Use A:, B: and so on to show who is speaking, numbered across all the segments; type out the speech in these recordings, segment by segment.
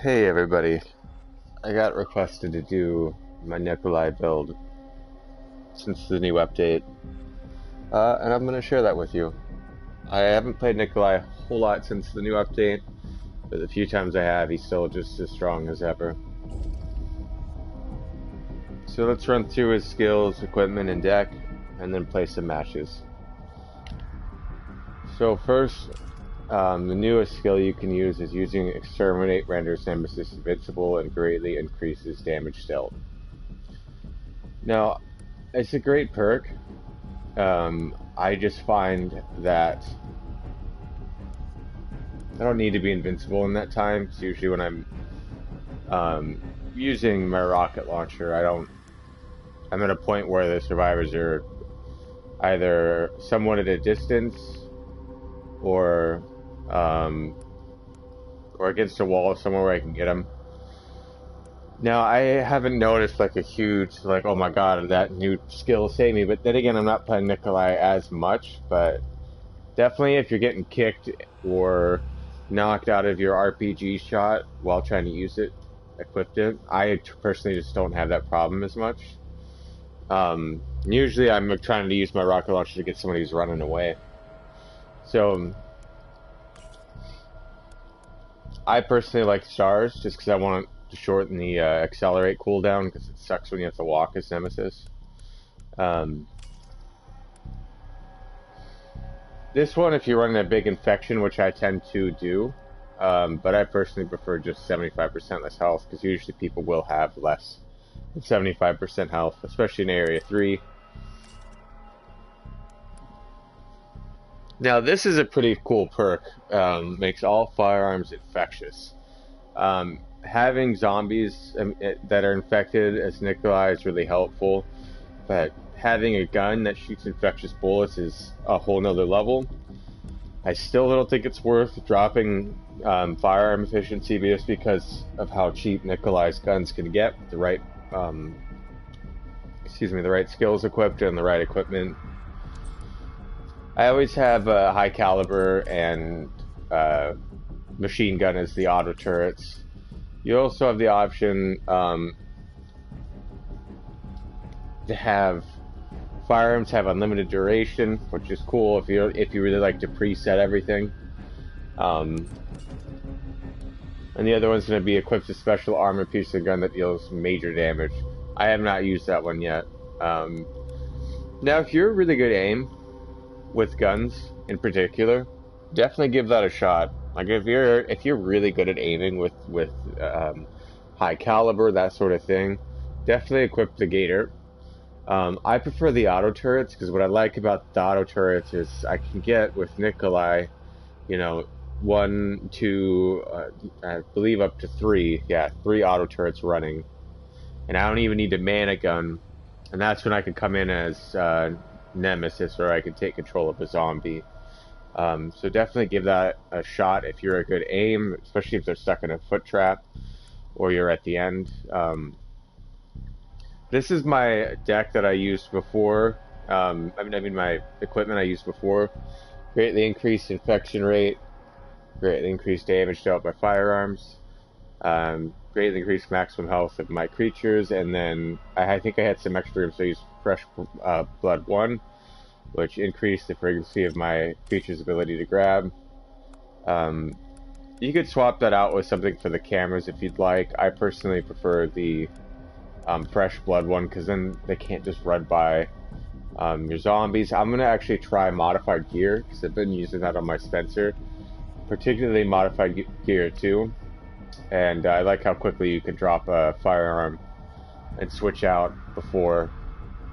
A: Hey everybody, I got requested to do my Nicholai build since the new update, and I'm going to share that with you. I haven't played Nicholai a whole lot since the new update, but the few times I have, he's still just as strong as ever. So let's run through his skills, equipment, and deck, and then play some matches. So first, the newest skill you can use is using Exterminate renders Nemesis invincible and greatly increases damage dealt. Now, it's a great perk. I just find that I don't need to be invincible in that time. Because usually when I'm using my rocket launcher, I'm at a point where the survivors are either somewhat at a distance or against a wall somewhere where I can get them. Now, I haven't noticed like a huge, like, oh my god, that new skill saved me, but then again, I'm not playing Nicholai as much, but definitely if you're getting kicked or knocked out of your RPG shot while trying to use it, equipped it, I personally just don't have that problem as much. Usually I'm trying to use my rocket launcher to get somebody who's running away. So, I personally like stars just because I want to shorten the accelerate cooldown because it sucks when you have to walk as Nemesis. This one, if you're running a big infection, which I tend to do, but I personally prefer just 75% less health because usually people will have less than 75% health, especially in Area 3. Now, this is a pretty cool perk. Makes all firearms infectious. Having zombies that are infected as Nicholai is really helpful, but having a gun that shoots infectious bullets is a whole nother level. I still don't think it's worth dropping firearm efficiency just because of how cheap Nicholai's guns can get with the right, the right skills equipped and the right equipment. I always have a high caliber and machine gun as the auto turrets. You also have the option to have firearms have unlimited duration, which is cool if you really like to preset everything. And the other one's going to be equipped with special armor piercing gun that deals major damage. I have not used that one yet. Now, if you're a really good aim with guns in particular, definitely give that a shot. Like if you're really good at aiming with high caliber, that sort of thing, definitely equip the Gator. I prefer the auto turrets because what I like about the auto turrets is I can get with Nicholai, one, two, I believe up to three. Yeah, three auto turrets running, and I don't even need to man a gun, and that's when I can come in as Nemesis, or I can take control of a zombie. So definitely give that a shot if you're a good aim, especially if they're stuck in a foot trap or you're at the end. This is my deck that I used before. My equipment I used before. Greatly increased infection rate, greatly increased damage dealt by firearms, greatly increased maximum health of my creatures, and then I think I had some extra room, so I used Fresh Blood 1, which increased the frequency of my creature's ability to grab. You could swap that out with something for the cameras if you'd like. I personally prefer the Fresh Blood one because then they can't just run by your zombies. I'm going to actually try Modified Gear because I've been using that on my Spencer, particularly Modified Gear 2. And I like how quickly you can drop a firearm and switch out before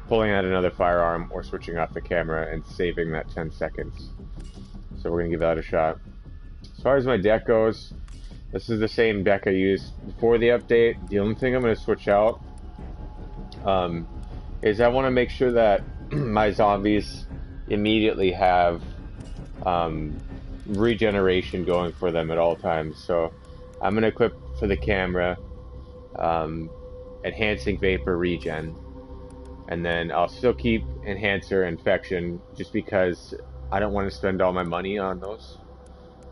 A: pulling out another firearm or switching off the camera and saving that 10 seconds. So we're going to give that a shot. As far as my deck goes, this is the same deck I used before the update. The only thing I'm going to switch out is I want to make sure that my zombies immediately have regeneration going for them at all times. So I'm going to equip for the camera enhancing vapor regen, and then I'll still keep enhancer infection just because I don't want to spend all my money on those,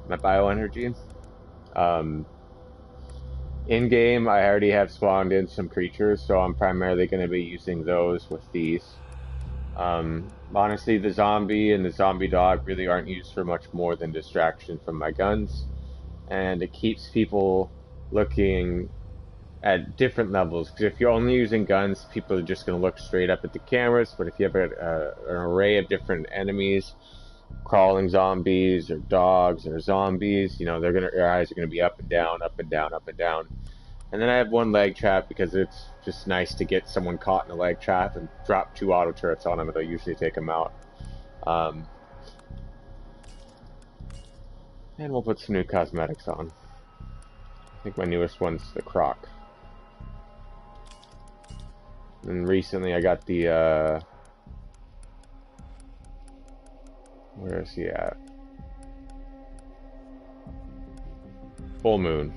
A: my bioenergy. In game, I already have spawned in some creatures, so I'm primarily going to be using those with these. Honestly, the zombie and the zombie dog really aren't used for much more than distraction from my guns, and it keeps people looking at different levels. Because if you're only using guns, people are just going to look straight up at the cameras. But if you have an array of different enemies, crawling zombies or dogs or zombies, you know, your eyes are gonna be up and down, up and down, up and down. And then I have one leg trap because it's just nice to get someone caught in a leg trap and drop 2 auto turrets on them. It'll usually take them out. Um, and we'll put some new cosmetics on. I think my newest one's the croc. And recently I got the where is he at? Full moon.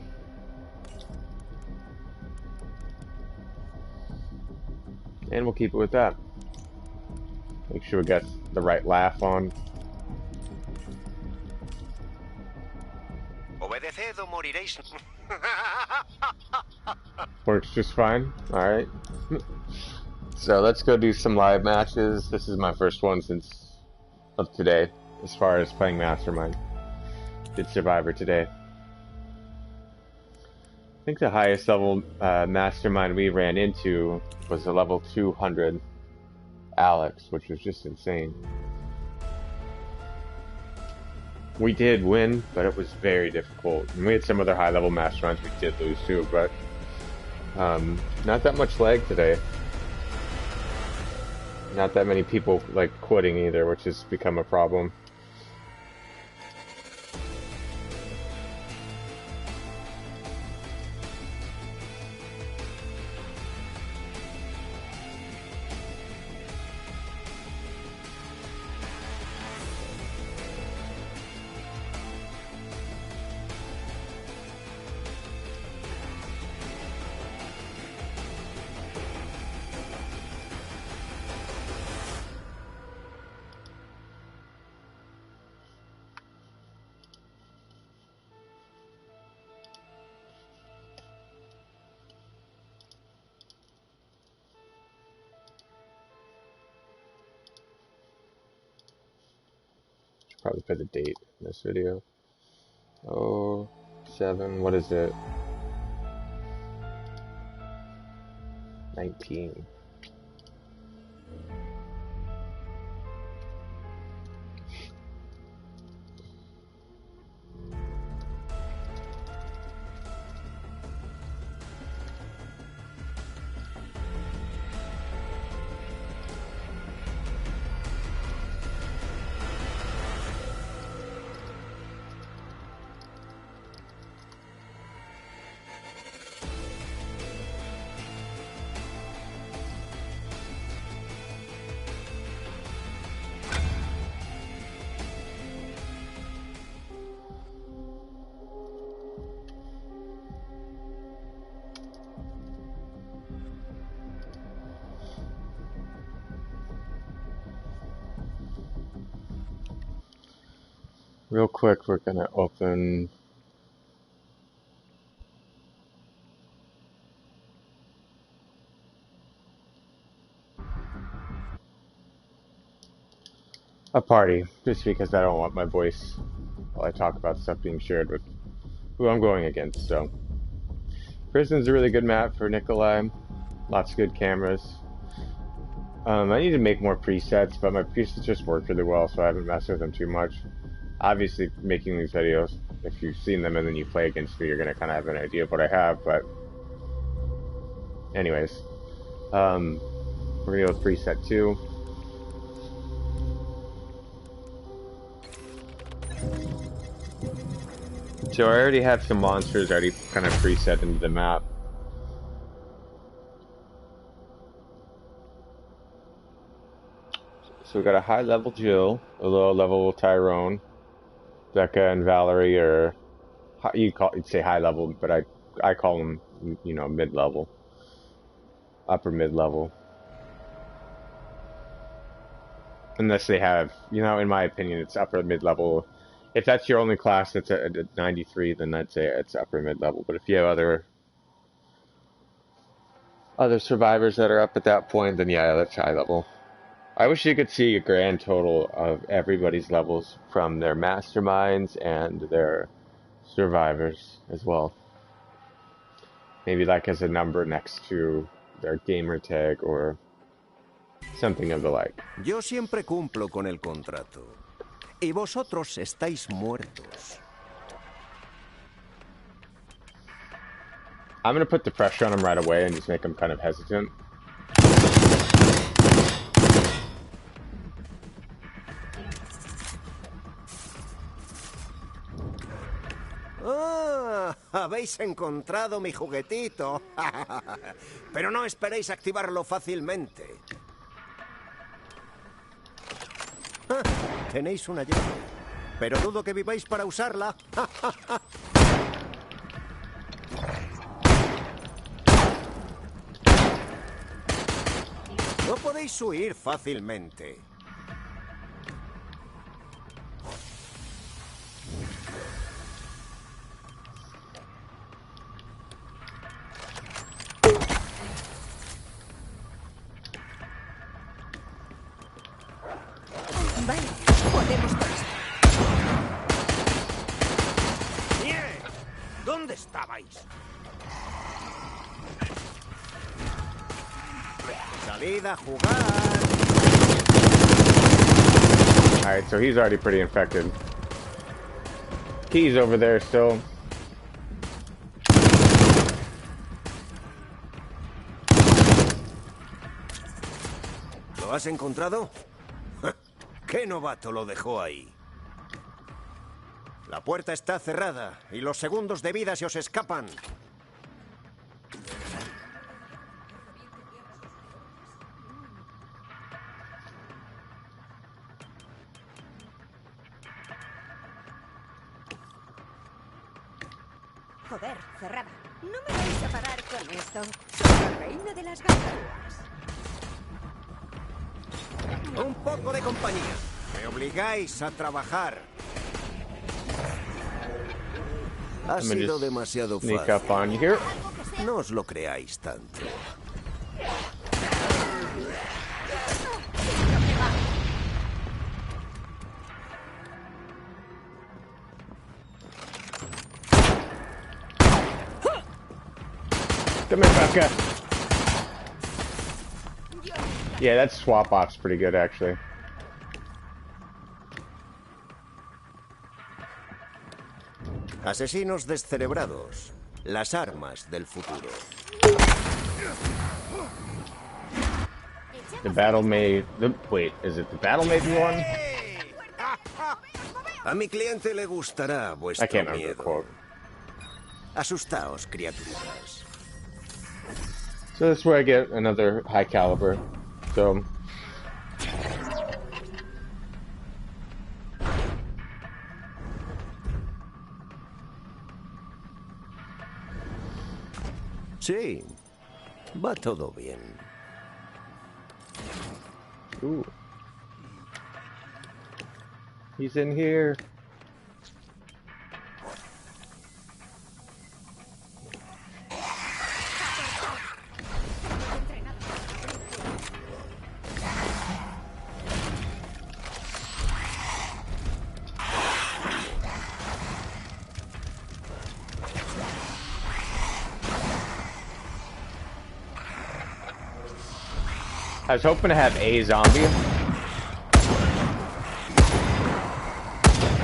A: And we'll keep it with that. Make sure we got the right laugh on.
B: Obedeced o moriréis.
A: Works just fine. Alright. So let's go do some live matches. This is my first one since of today, as far as playing Mastermind. Did Survivor today. I think the highest level Mastermind we ran into was a level 200 Alex, which was just insane. We did win, but it was very difficult. And we had some other high level Masterminds we did lose too, but not that much lag today. Not that many people like quitting either, which has become a problem. Probably put the date in this video. Oh, 7, what is it? 19. Real quick, we're gonna open a party, just because I don't want my voice while I talk about stuff being shared with who I'm going against. So, Prison's a really good map for Nicholai. Lots of good cameras. I need to make more presets, but my presets just work really well, so I haven't messed with them too much. Obviously, making these videos, if you've seen them and then you play against me, you're gonna kind of have an idea of what I have. But, anyways, we're gonna go with preset 2. So I already have some monsters already kind of preset into the map. So we got a high level Jill, a low level Tyrone, Becca and Valerie are you'd say high level, but I call them, you know, mid level, upper mid level. Unless they have, you know, in my opinion, it's upper mid level. If that's your only class that's at 93, then I'd say it's upper mid level. But if you have other other survivors that are up at that point, then yeah, that's high level. I wish you could see a grand total of everybody's levels from their masterminds and their survivors as well. Maybe like as a number next to their gamer tag or something of the like.
B: Yo siempre cumplo con el contrato. Y vosotros estáis muertos.
A: I'm going to put the pressure on him right away and just make him kind of hesitant.
B: ¡Ah! Habéis encontrado mi juguetito. Pero no esperéis activarlo fácilmente. Ah, tenéis una llave. Pero dudo que viváis para usarla. No podéis huir fácilmente.
C: Vale, podemos con esto.
B: ¡Bien! ¿Dónde estabais? Salid a jugar.
A: Alright, so he's already pretty infected. Key's over there still.
B: ¿Lo has encontrado? ¿Qué novato lo dejó ahí? La puerta está cerrada y los segundos de vida se os escapan.
C: Joder, cerrada. No me vais a parar con esto. Soy la reina de las gangas.
B: Un poco de compañía. Me obligáis a trabajar. Ha sido demasiado
A: Sneak up on you
B: fácil.
A: here.
B: No os lo creáis tanto.
A: Come here, Becca. Yeah, that swap off's pretty good, actually.
B: Asesinos descerebrados. Las armas del futuro.
A: The battle may... wait, is it the battle may be one?
B: A mi cliente le gustará
A: I
B: vuestro
A: can't remember the
B: miedo.
A: quote.
B: Asustaos, criaturitas.
A: So that's where I get another high caliber. So...
B: Sí, va todo bien.
A: Ooh. He's in here. I was hoping to have a zombie.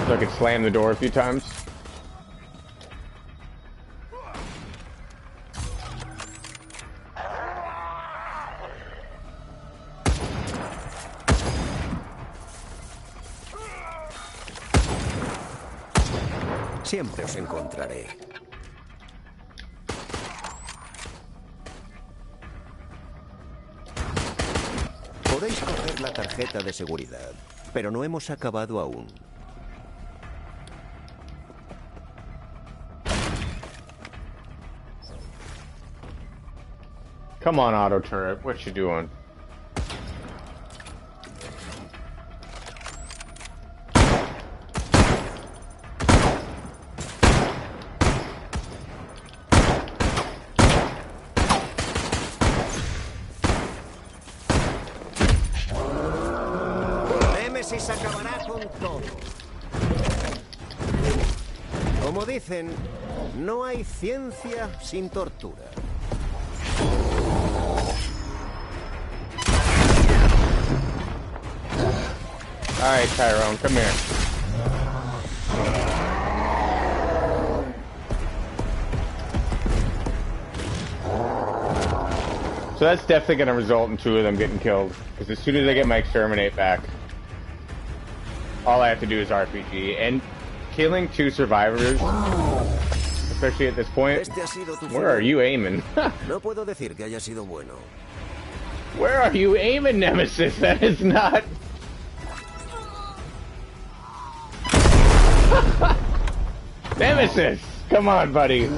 A: So I could slam the door a few times.
B: Siempre os encontraré. Podéis coger la tarjeta de seguridad, pero no hemos acabado aún.
A: Come on, auto turret. What you doing?
B: Nemesis acabará con todo. Como dicen, no hay ciencia sin tortura.
A: Alright, Tyrone, come here. So that's definitely going to result in 2 of them getting killed. Because as soon as I get my exterminate back, all I have to do is RPG. And killing 2 survivors, especially at this point, where are you aiming?
B: No puedo decir que haya sido bueno.
A: Where are you aiming, Nemesis? That is not... Nemesis! Come on, buddy.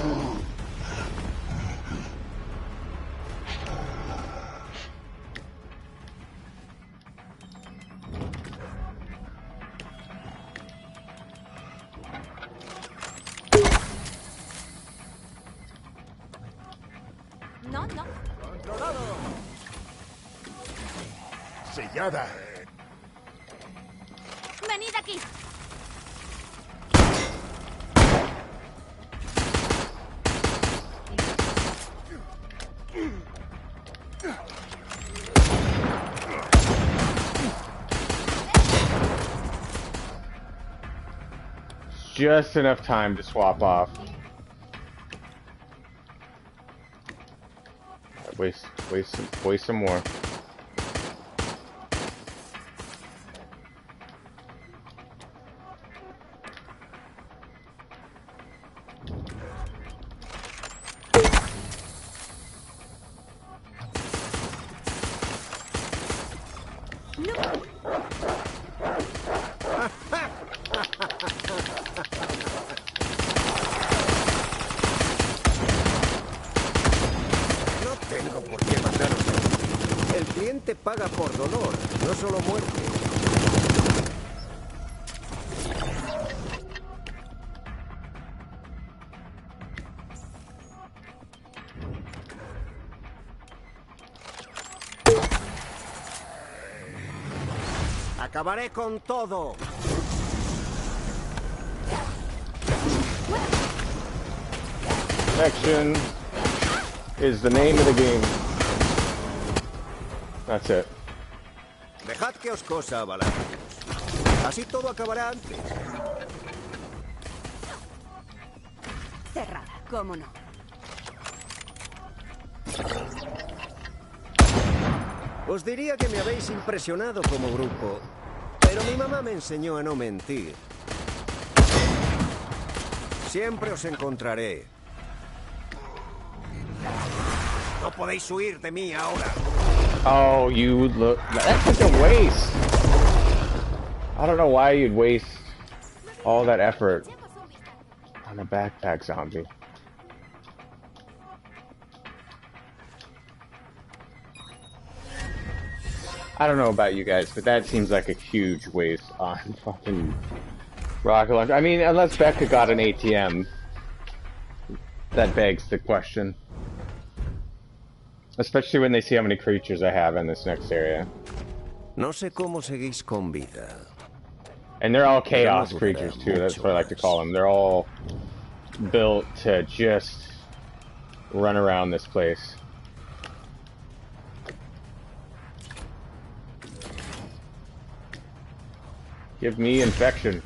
C: No, no.
B: ¡Controlado!
D: Sellada.
C: Venid aquí.
A: Just enough time to swap off. Waste some more.
B: Paga por dolor, no solo muerte. Acabaré con todo.
A: Action is the name of the game. That's it.
B: Dejad que os cosa, balazos. Así todo acabará antes.
C: Cerrada, cómo no.
B: Os diría que me habéis impresionado como grupo, pero mi mamá me enseñó a no mentir. Siempre os encontraré. No podéis huir de mí ahora.
A: Oh, you look... That's such a waste. I don't know why you'd waste all that effort on a backpack zombie. I don't know about you guys, but that seems like a huge waste on fucking rocket launcher. I mean, unless Becca got an ATM, that begs the question. Especially when they see how many creatures I have in this next area.
B: No sé cómo seguís con vida.
A: And they're all chaos creatures too, that's what I like to call them. They're all built to just run around this place. Give me infection.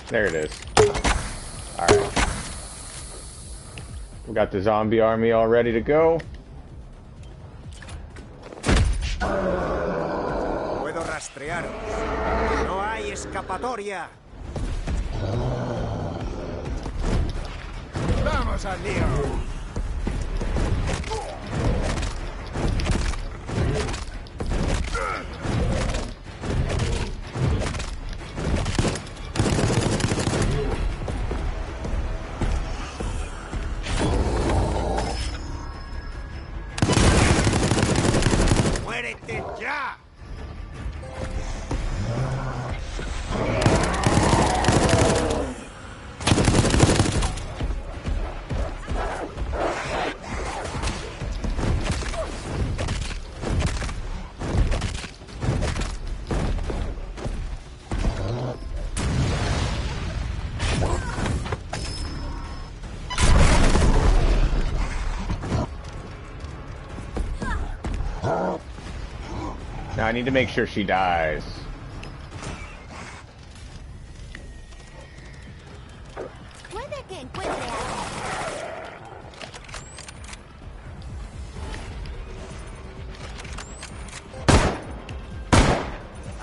A: There it is. Alright. We got the zombie army all ready to go.
B: Puedo rastrearos. No hay escapatoria.
D: ¡Vamos al lío!
A: Now I need to make sure she dies.
C: Puede que encuentre algo.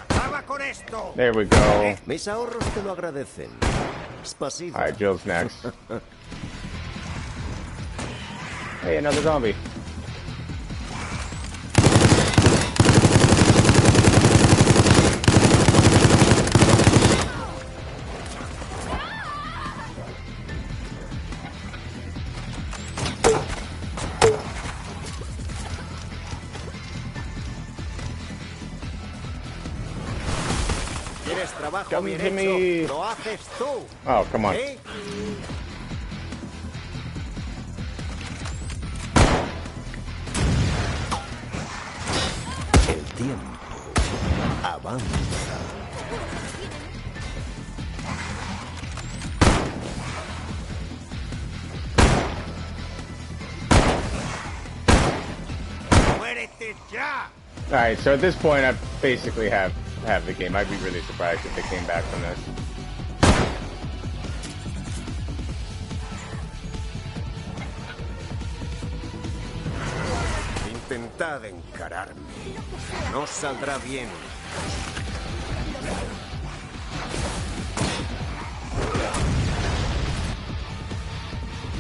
B: ¡Acaba con esto!
A: There we go.
B: Mis ahorros te lo agradecen. Spasibo.
A: Alright, Jill's next. Hey, another zombie.
B: ¿Quieres trabajo
A: Come
B: bien
A: to me.
B: hecho? Lo haces tú.
A: Oh, come on.
B: ¿Eh? El tiempo avanza. ¡Muérete ya!
A: Alright, so at this point I basically have the game. I'd be really surprised if they came back from this.
B: Intentad encararme. No saldrá bien.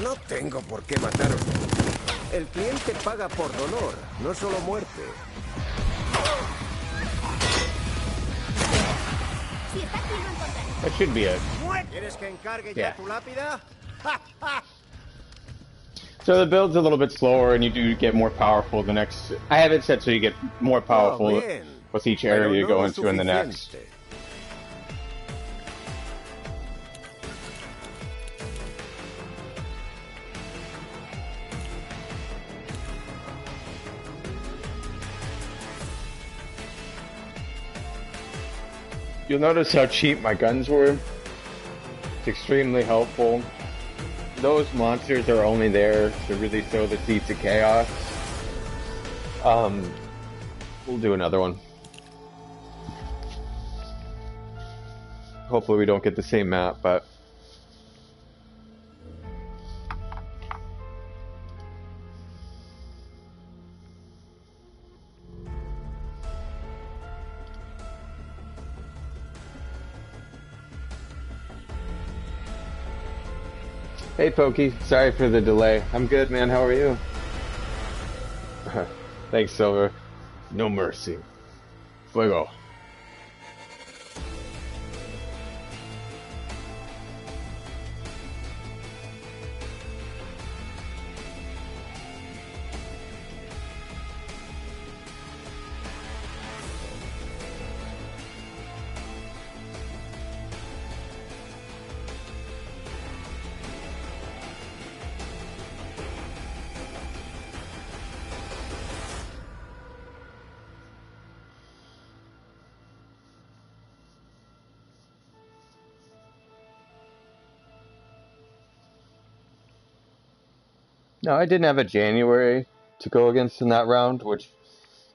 B: No tengo por qué mataros. El cliente paga por dolor, no solo muerte.
C: Si está aquí, lo encontraré.
A: That should be it.
B: ¿Quieres que encargue
A: Yeah.
B: ya tu lápida?
A: So the build's a little bit slower, and you do get more powerful the next. I have it set so you get more powerful
B: bien.
A: with each
B: Pero
A: area you
B: no
A: go
B: lo
A: into in the next.
B: suficiente.
A: You'll notice how cheap my guns were. It's extremely helpful. Those monsters are only there to really sow the seeds of chaos. We'll do another one. Hopefully we don't get the same map, but... Hey Pokey, sorry for the delay. I'm good, man. How are you? Thanks, Silver. No mercy. Fuego. No, I didn't have a January to go against in that round, which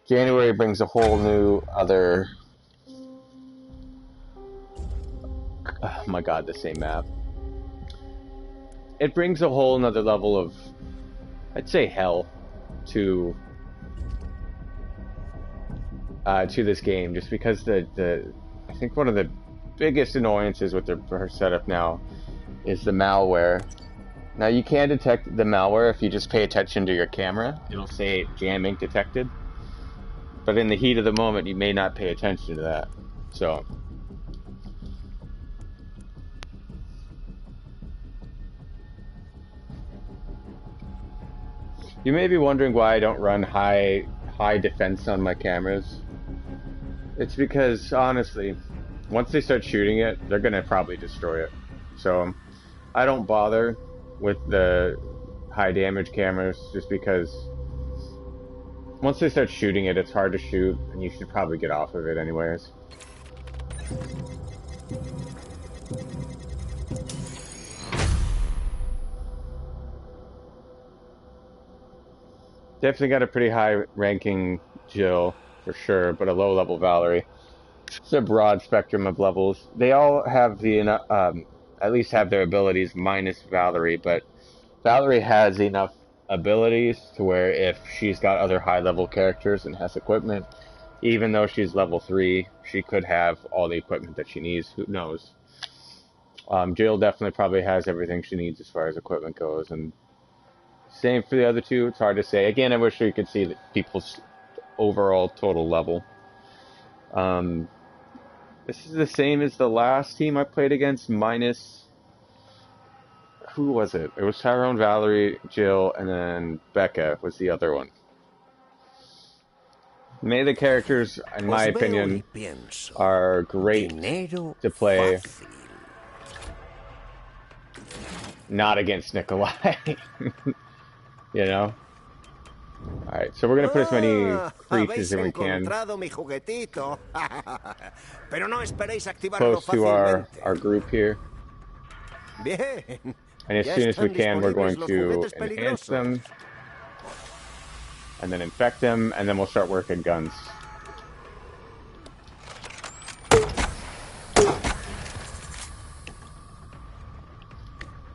A: January brings a whole new other... Oh my god, the same map. It brings a whole another level of, I'd say, hell to this game, just because I think one of the biggest annoyances with their setup now is the malware. Now you can detect the malware if you just pay attention to your camera. It'll say jamming detected. But in the heat of the moment, you may not pay attention to that. So you may be wondering why I don't run high defense on my cameras. It's because, honestly, once they start shooting it, they're gonna probably destroy it. So I don't bother with the high damage cameras, just because once they start shooting it, it's hard to shoot, and you should probably get off of it anyways. Definitely got a pretty high ranking Jill for sure, but a low-level Valerie. It's a broad spectrum of levels. They all have at least have their abilities minus Valerie, but Valerie has enough abilities to where if she's got other high-level characters and has equipment, even though she's level 3, she could have all the equipment that she needs. Who knows? Jill definitely probably has everything she needs as far as equipment goes, and same for the other two. It's hard to say. Again, I wish we could see people's overall total level. This is the same as the last team I played against, minus... Who was it? It was Tyrone, Valerie, Jill, and then Becca was the other one. Many of the characters, in my opinion, are great to play. Not against Nicholai. You know? Alright, so we're going to put as many creatures as we can close to our group here. And as soon as we can, we're going to enhance them, and then infect them, and then we'll start working guns.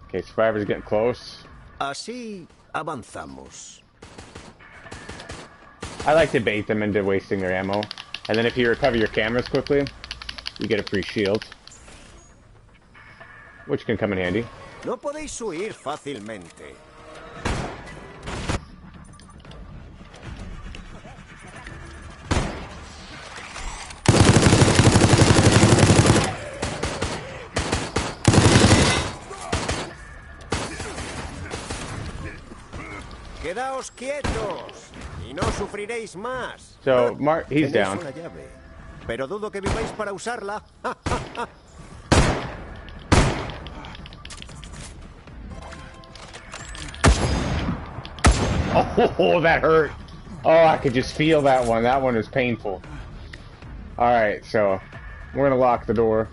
A: Okay, survivors getting close.
B: Así avanzamos.
A: I like to bait them into wasting their ammo. And then if you recover your cameras quickly, you get a free shield. Which can come in handy.
B: No podéis huir fácilmente. Quedaos quietos y no sufriréis más.
A: So, he's down.
B: Una llave, pero dudo que viváis para usarla.
A: Oh, that hurt. Oh, I could just feel that one. That one was painful. Alright, so we're gonna lock the door.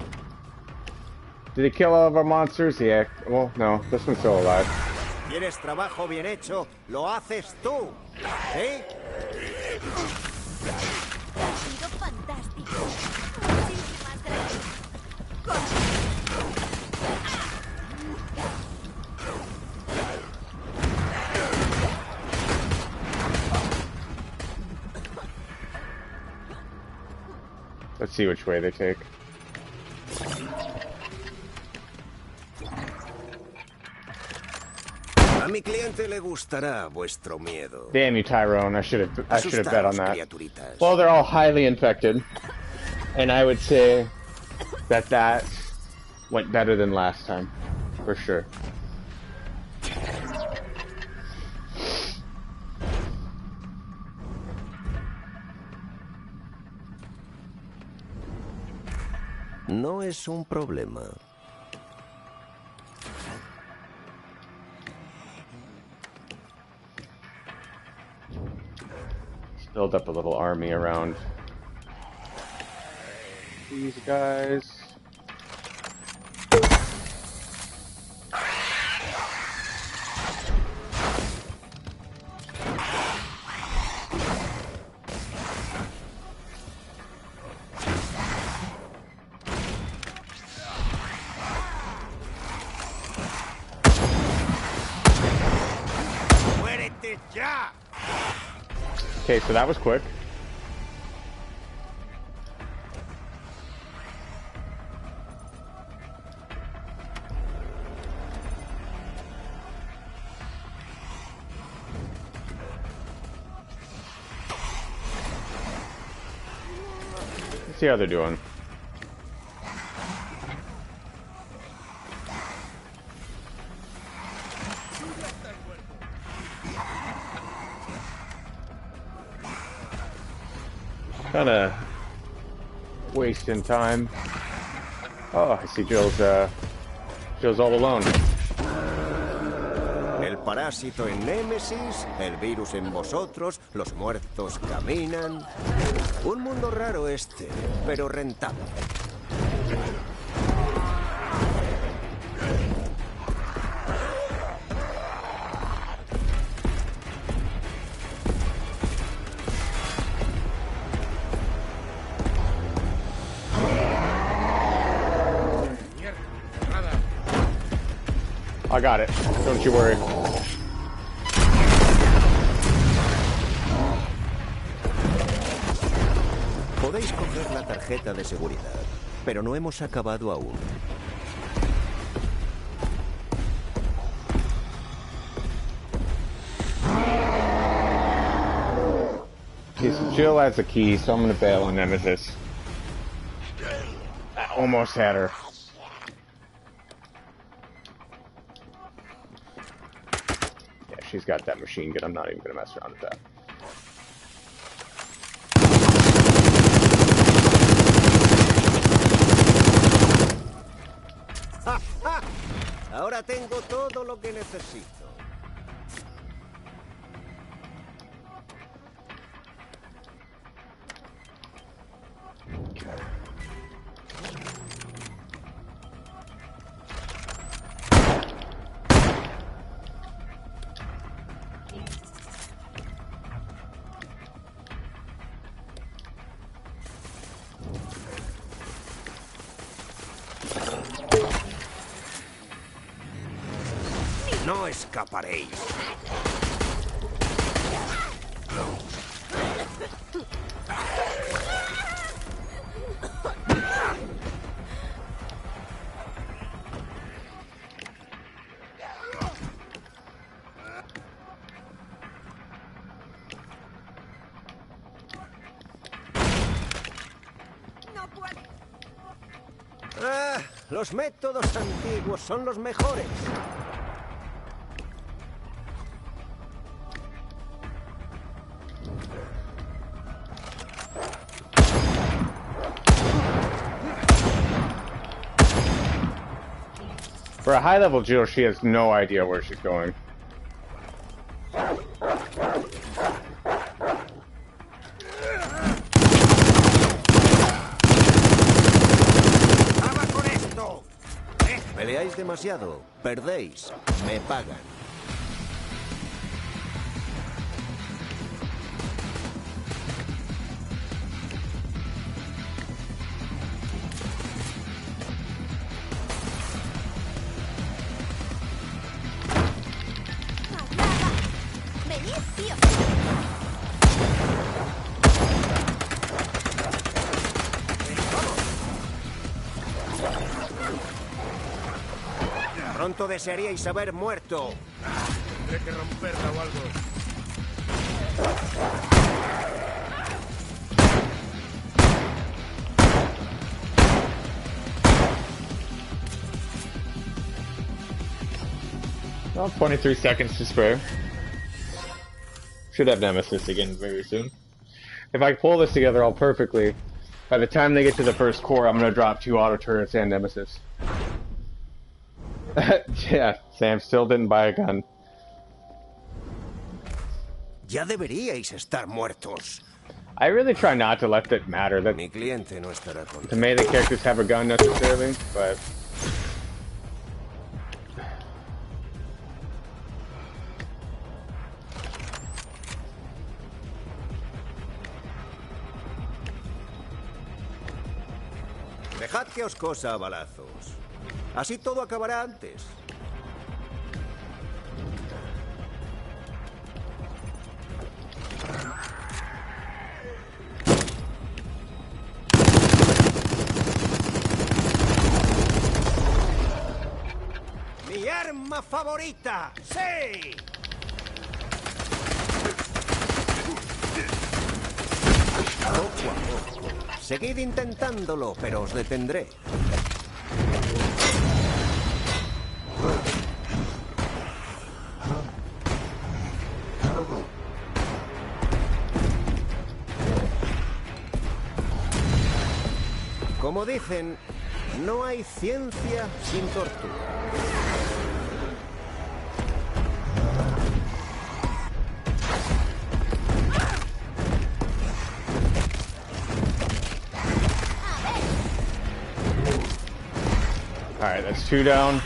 A: Did he kill all of our monsters? Yeah. Well, no. This one's still alive.
B: ¿Quieres trabajo bien hecho? Lo haces tú. ¿Sí?
C: Ha sido fantástico. Muchísimas gracias.
A: Let's see which way they take.
B: A mi cliente le gustará vuestro miedo.
A: Damn you, Tyrone. I should have bet on that.
B: Criaturitas.
A: Well, they're all highly infected. And I would say that went better than last time. For sure.
B: No es un problema.
A: Build up a little army around these guys. Okay, so that was quick. Let's see how they're doing. Kinda wasting time. Oh, I see Jill's all alone.
B: El parásito en Nemesis, el virus en vosotros, los muertos caminan. Un mundo raro este, pero rentable.
A: I got it. Don't you worry.
B: Podéis coger la tarjeta de seguridad, pero no hemos acabado aún.
A: Okay, so Jill has the key, so I'm gonna bail on Nemesis. I almost had her. Yeah, she's got that machine gun. I'm not even gonna mess around with that.
B: Ahora tengo todo lo que necesito. No escaparéis.
C: No puede.
B: Ah, los métodos antiguos son los mejores.
A: For a high-level Jill, she has no idea where she's going.
B: Peleáis demasiado, perdéis, me pagan.
C: Venid, tío.
B: Pronto desearíais haber muerto.
D: Tendré que romperla o algo.
A: Well, 23 seconds to spare. Should have Nemesis again very soon. If I pull this together all perfectly, by the time they get to the first core, I'm gonna drop 2 auto turrets and Nemesis. Yeah, Sam still didn't buy a gun.
B: Ya deberíais estar muertos.
A: I really try not to let it matter that
B: Mi cliente no estará
A: the
B: contento.
A: melee characters have a gun necessarily, but
B: Dejad que os cosa a balazos. Así todo acabará antes. ¡Mi arma favorita! ¡Sí! Poco a poco. Seguid intentándolo, pero os detendré. Como dicen, no hay ciencia sin tortura.
A: alright, that's 2 down.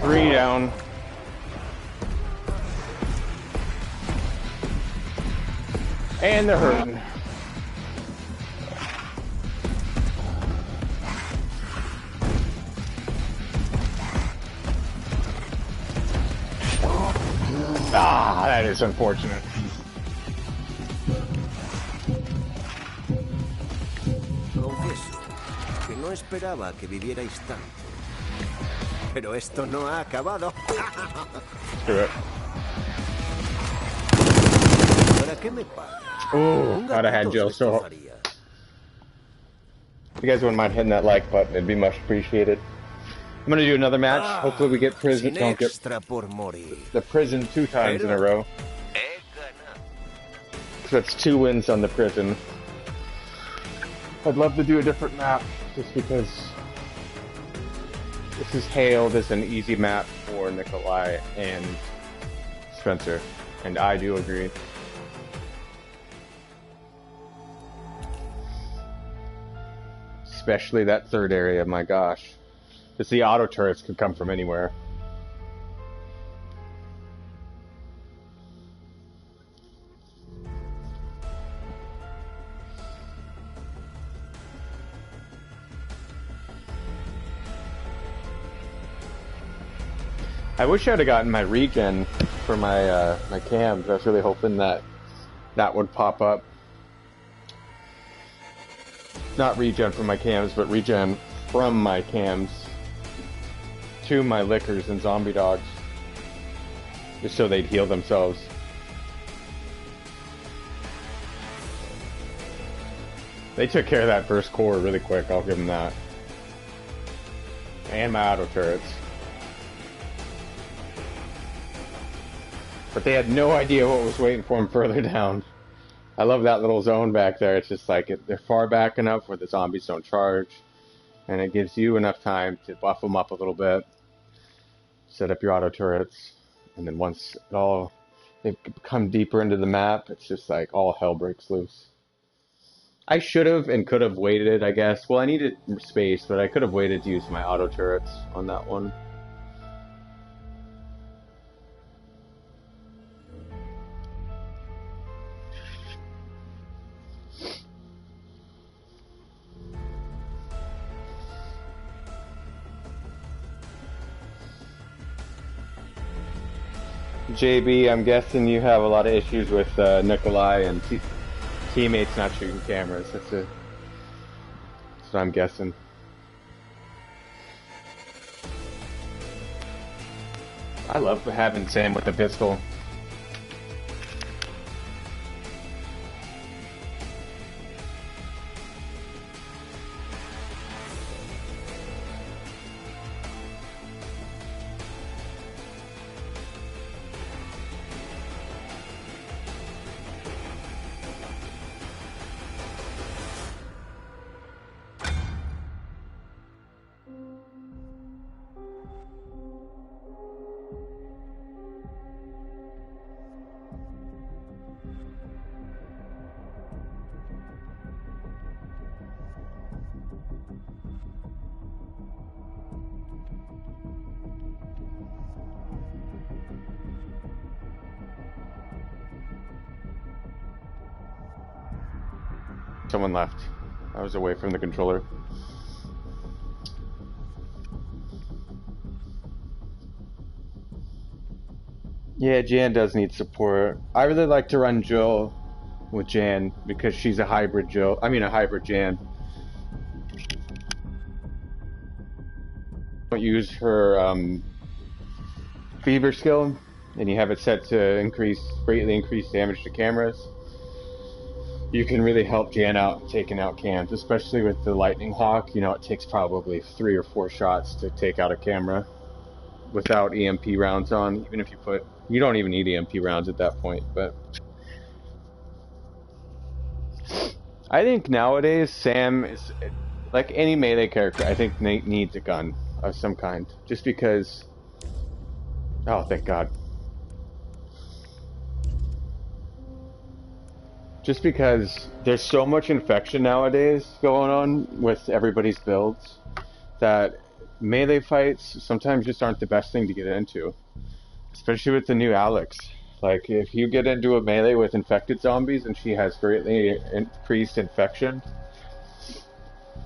A: 3 down. And they're hurting. That is unfortunate.
B: Confieso que no esperaba que vivierais tanto. Pero esto no ha acabado.
A: Screw it.
B: ¿Para qué me pagas?
A: Ooh,
B: Un
A: thought I had
B: gatito
A: Jill.
B: os
A: So,
B: destrozaría.
A: if you guys wouldn't mind hitting that like button, it'd be much appreciated. I'm gonna do another match. Hopefully, we get prison.
B: Sin
A: Don't get
B: extra por morir.
A: the prison 2 times in a
B: Pero
A: row.
B: he ganado.
A: So that's 2 wins on the prison. I'd love to do a different map, just because this is hailed as an easy map for Nicholai and Spencer, and I do agree. Especially that third area, my gosh. Because the auto turrets could come from anywhere. I wish I'd have gotten my regen for my my cams. I was really hoping that that would pop up. Not regen from my cams, but regen from my cams to my lickers and zombie dogs, just so they'd heal themselves. They took care of that first core really quick, I'll give them that. And my auto turrets. But they had no idea what was waiting for them further down. I love that little zone back there. It's just like they're far back enough where the zombies don't charge. And it gives you enough time to buff them up a little bit. Set up your auto turrets. And then once it all, they've come deeper into the map, it's just like all hell breaks loose. I should have and could have waited, I guess. Well, I needed space, but I could have waited to use my auto turrets on that one. JB, I'm guessing you have a lot of issues with Nicholai and teammates not shooting cameras. That's what I'm guessing. I love having Sam with the pistol. Someone left. I was away from the controller. Yeah, Jan does need support. I really like to run Jill with Jan because she's a hybrid Jill. I mean a hybrid Jan. Don't use her fever skill, and you have it set to greatly increase damage to cameras. You can really help Jan out taking out cams, especially with the Lightning Hawk. You know, it takes probably 3 or 4 shots to take out a camera without EMP rounds on. Even if you don't even need EMP rounds at that point. But I think nowadays Sam is like any melee character. I think Nate needs a gun of some kind, just because. Oh, thank God. Just because there's so much infection nowadays going on with everybody's builds that melee fights sometimes just aren't the best thing to get into. Especially with the new Alex. Like, if you get into a melee with infected zombies and she has greatly increased infection,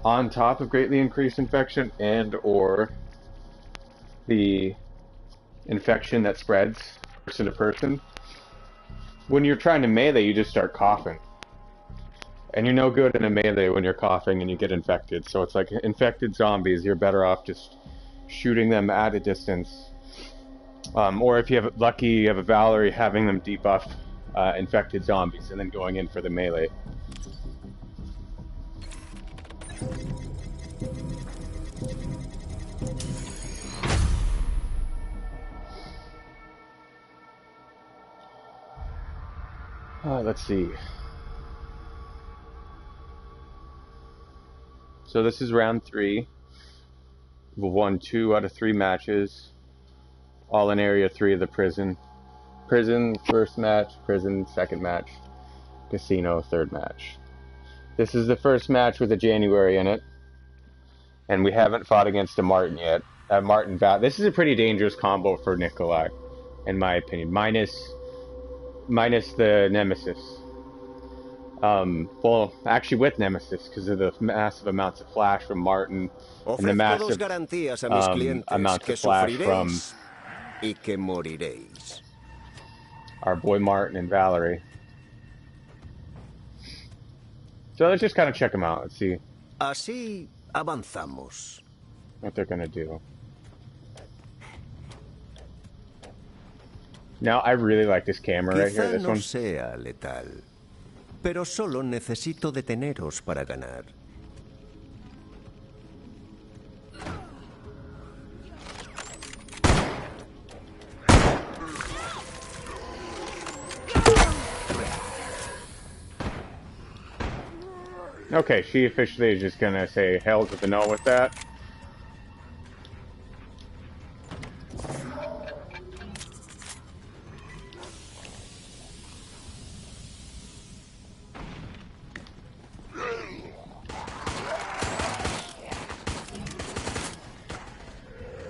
A: on top of greatly increased infection and or the infection that spreads person to person, when you're trying to melee, you just start coughing. And you're no good in a melee when you're coughing and you get infected. So it's like infected zombies, you're better off just shooting them at a distance. Or if you have lucky, you have a Valerie, having them debuff infected zombies and then going in for the melee. Let's see. So this is round 3. We've won 2 out of 3 matches. All in area 3 of the prison. Prison, first match. Prison, second match. Casino, third match. This is the first match with a January in it. And we haven't fought against a Martin yet. This is a pretty dangerous combo for Nicholai, in my opinion. Minus the Nemesis. Well, actually with Nemesis, because of the massive amounts of flash from Martin, and the massive amounts of flash from our boy Martin and Valerie. So let's just kind of check them out. Let's see
B: Así avanzamos.
A: what they're gonna do. Now, I really like this camera right here. This
B: Quizá no
A: one.
B: sea letal, pero solo necesito deteneros para ganar.
A: Okay, she officially is just gonna say hell to the no with that.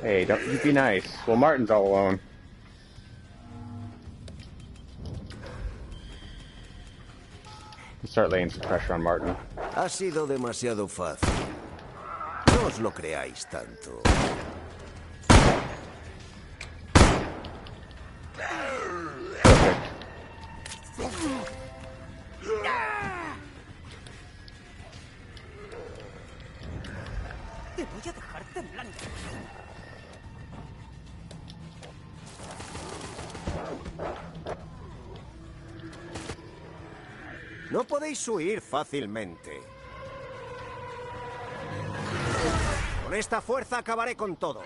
A: Hey, don't you be nice. Well, Martin's all alone. Let's start laying some pressure on Martin.
B: Ha sido demasiado fácil. No os lo creáis tanto.
A: Perfect.
C: Te voy a dejar temblando.
B: No podéis huir fácilmente. Con esta fuerza acabaré con todos.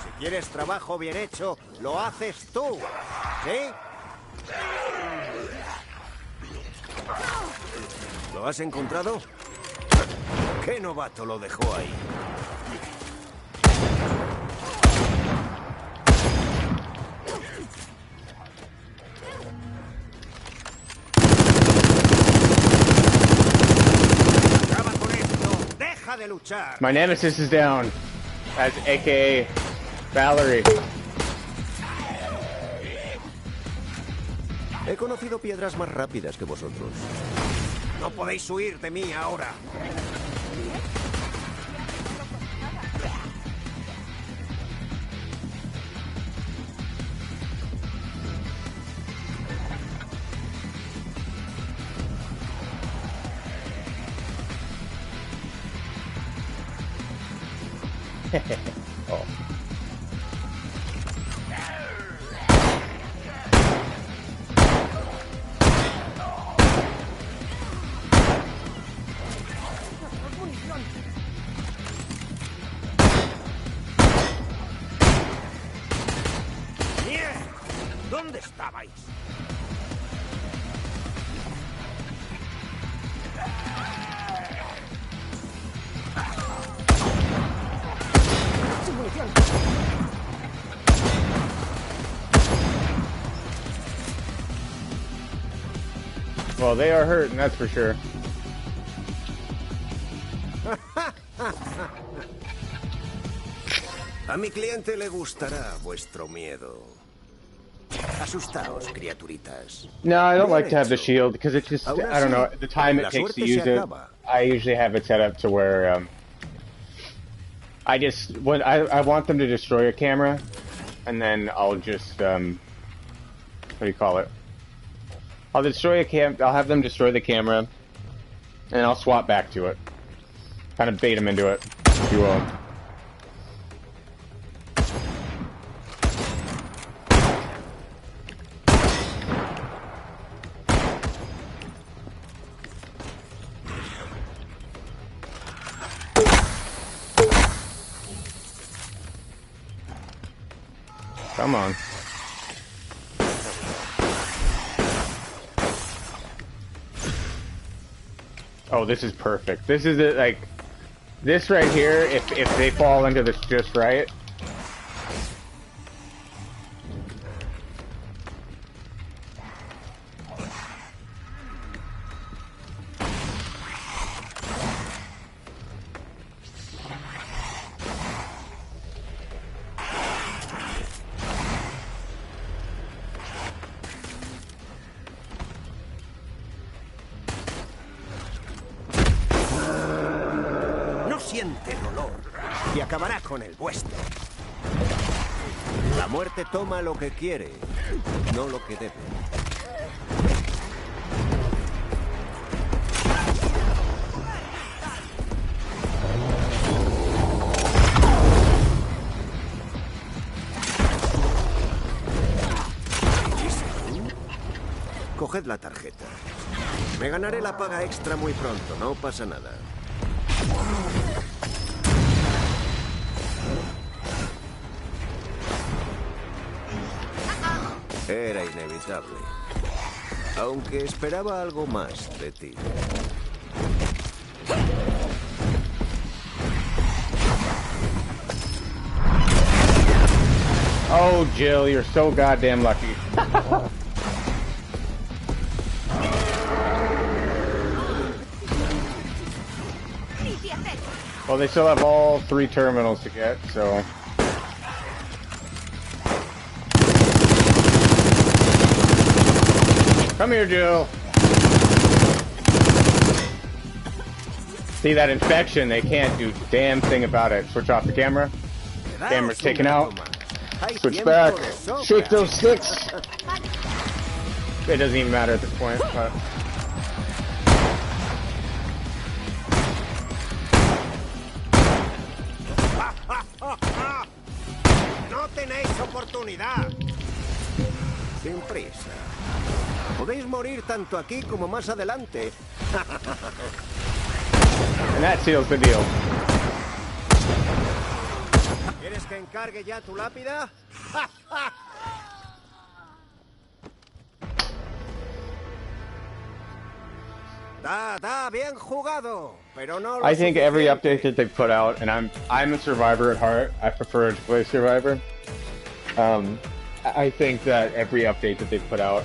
B: Si quieres trabajo bien hecho, lo haces tú. ¿Sí? ¿Lo has encontrado? ¿Qué novato lo dejó ahí? ¡Acaba con esto! ¡Deja de luchar!
A: My Nemesis is down, as AKA Valerie.
B: He conocido piedras más rápidas que vosotros. No podéis huir de mí ahora.
A: Oh.
B: ¿Dónde estabais?
C: Sin munición.
A: Well, they are hurting, that's for sure.
B: A mi cliente le gustará vuestro miedo. Asustaos, criaturitas.
A: No, I don't
B: Bien
A: like to have the
B: hecho.
A: shield because it just,
B: Aún
A: I don't know,
B: así,
A: the time it
B: la
A: takes to
B: suerte
A: use
B: se
A: it.
B: acaba.
A: I usually have it set up to where I just when I want them to destroy a camera, and then I'll just what do you call it? I'll destroy I'll have them destroy the camera, and I'll swap back to it. Kind of bait them into it, if you will. Come on. Oh, this is perfect. This is it, like, this right here, if they fall into this just right.
B: Siente el olor y acabará con el vuestro. La muerte toma lo que quiere, no lo que debe. Coged la tarjeta. Me ganaré la paga extra muy pronto, no pasa nada. Era inevitable. Aunque esperaba algo más de ti.
A: Oh, Jill, you're so goddamn lucky. Well, they still have all 3 terminals to get, so... Come here, Jill. See that infection? They can't do a damn thing about it. Switch off the camera. Camera's taken out. Switch back. Shake those sticks. It doesn't even matter at this point. But...
B: No tenéis oportunidad. Sin prisa. Podéis morir tanto aquí como más adelante.
A: And that seals the deal.
B: ¿Quieres que encargue ya tu lápida? Da, bien jugado, pero no lo
A: I think every
B: suficiente.
A: update that they put out, and I'm a survivor at heart. I prefer to play survivor. I think that every update that they put out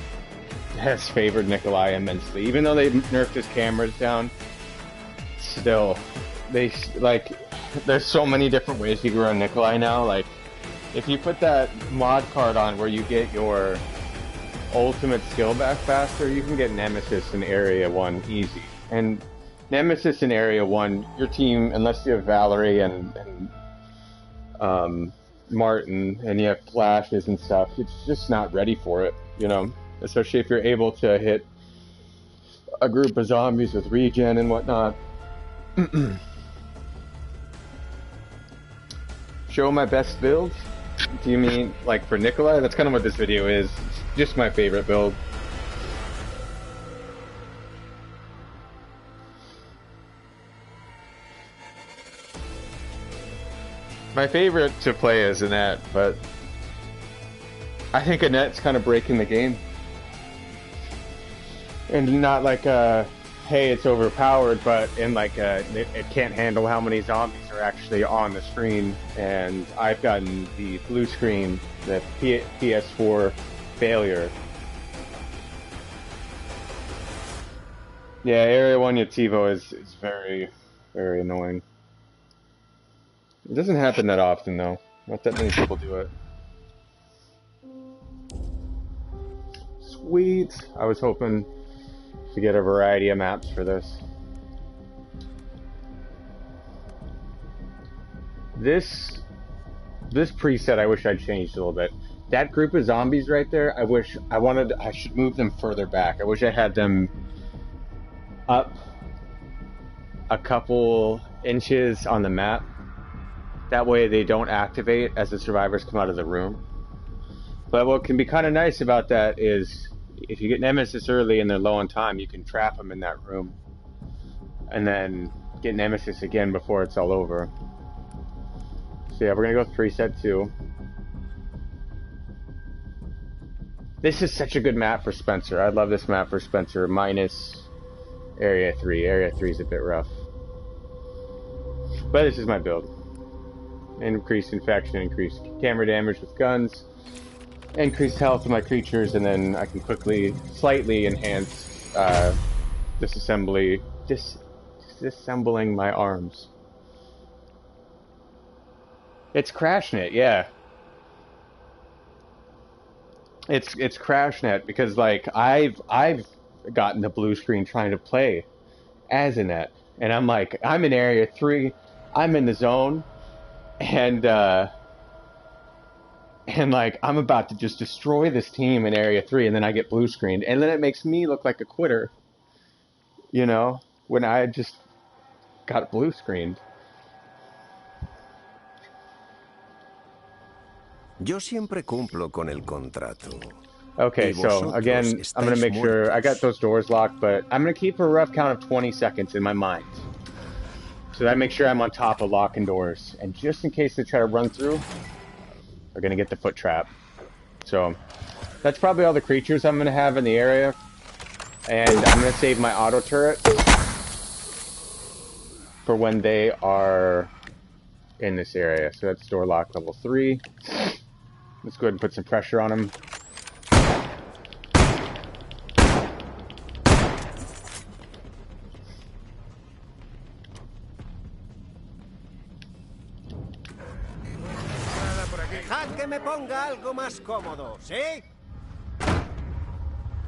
A: has favored Nicholai immensely. Even though they nerfed his cameras down, still, there's so many different ways you can run Nicholai now. Like, if you put that mod card on where you get your ultimate skill back faster, you can get Nemesis in Area 1 easy. And Nemesis in Area 1, your team, unless you have Valerie and Martin, and you have flashes and stuff, it's just not ready for it, you know? Especially if you're able to hit a group of zombies with regen and whatnot. Show my best builds? Do you mean, like, for Nicholai? That's kind of what this video is. It's just my favorite build. My favorite to play is Annette, but I think Annette's kind of breaking the game. And not like, hey, it's overpowered, but in like, it can't handle how many zombies are actually on the screen. And I've gotten the blue screen, the PS4 failure. Yeah, Area 1 Yativo is very, very annoying. It doesn't happen that often, though. Not that many people do it. Sweet. I was hoping to get a variety of maps for this. This preset I wish I'd changed a little bit. That group of zombies right there, I should move them further back. I wish I had them up a couple inches on the map. That way they don't activate as the survivors come out of the room. But what can be kind of nice about that is if you get Nemesis early and they're low on time, you can trap them in that room. And then get Nemesis again before it's all over. So yeah, we're going to go preset 2. This is such a good map for Spencer. I love this map for Spencer, minus Area 3. Area 3 is a bit rough. But this is my build. Increased infection, increased camera damage with guns, increased health of my creatures, and then I can quickly, slightly enhance disassembling my arms. It's crashing it, yeah. It's crashing it because like I've gotten the blue screen trying to play as a net, and I'm like I'm in Area 3, I'm in the zone, and like I'm about to just destroy this team in Area 3, and then I get blue screened, and then it makes me look like a quitter, you know, when I just got blue screened.
B: Yo siempre cumplo con el contrato.
A: Okay, so again, I'm gonna make sure I got those doors locked, but I'm gonna keep a rough count of 20 seconds in my mind. So that makes sure I'm on top of locking doors. And just in case they try to run through, they're gonna get the foot trap. So that's probably all the creatures I'm gonna have in the area. And I'm gonna save my auto turret for when they are in this area. So that's door lock level 3. Let's go ahead and put some pressure on them.
B: Dejad que me ponga algo más cómodo, ¿sí?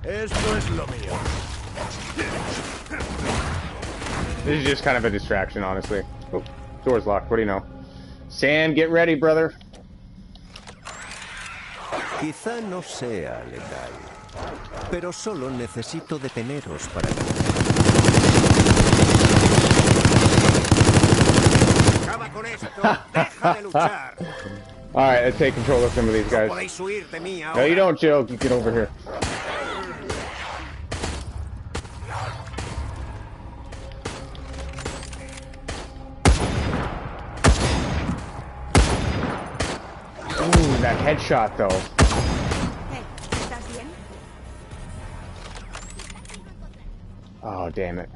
D: Esto es lo mío.
A: This is just kind of a distraction, honestly. Oh, door's locked. What do you know? Sam, get ready, brother.
B: Quizá no sea legal, pero solo necesito deteneros para... ¡Acaba con esto! ¡Deja de luchar!
A: Alright, let's take control of some of these guys.
B: Podéis huir de mí ahora.
A: No, you don't, Jill. You get over here. Ooh, that headshot, though.
C: Hey, ¿estás bien?
A: Oh, damn it.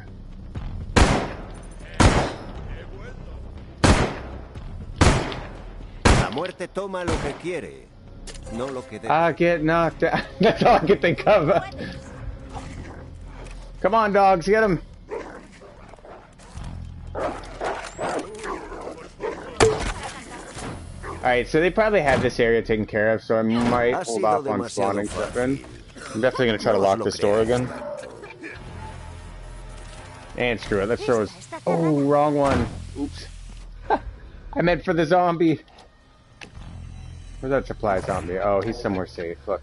B: La muerte toma lo que quiere, no lo que debe.
A: I get knocked out. That's all I can think of. Come on, dogs, get him. Alright, so they probably have this area taken care of, so I might hold off on spawning stuff in. I'm definitely going to try to lock this door again. And screw it, let's throw his... Oh, wrong one. Oops. I meant for the zombie. Where's that supply zombie? Oh, he's somewhere safe. Look.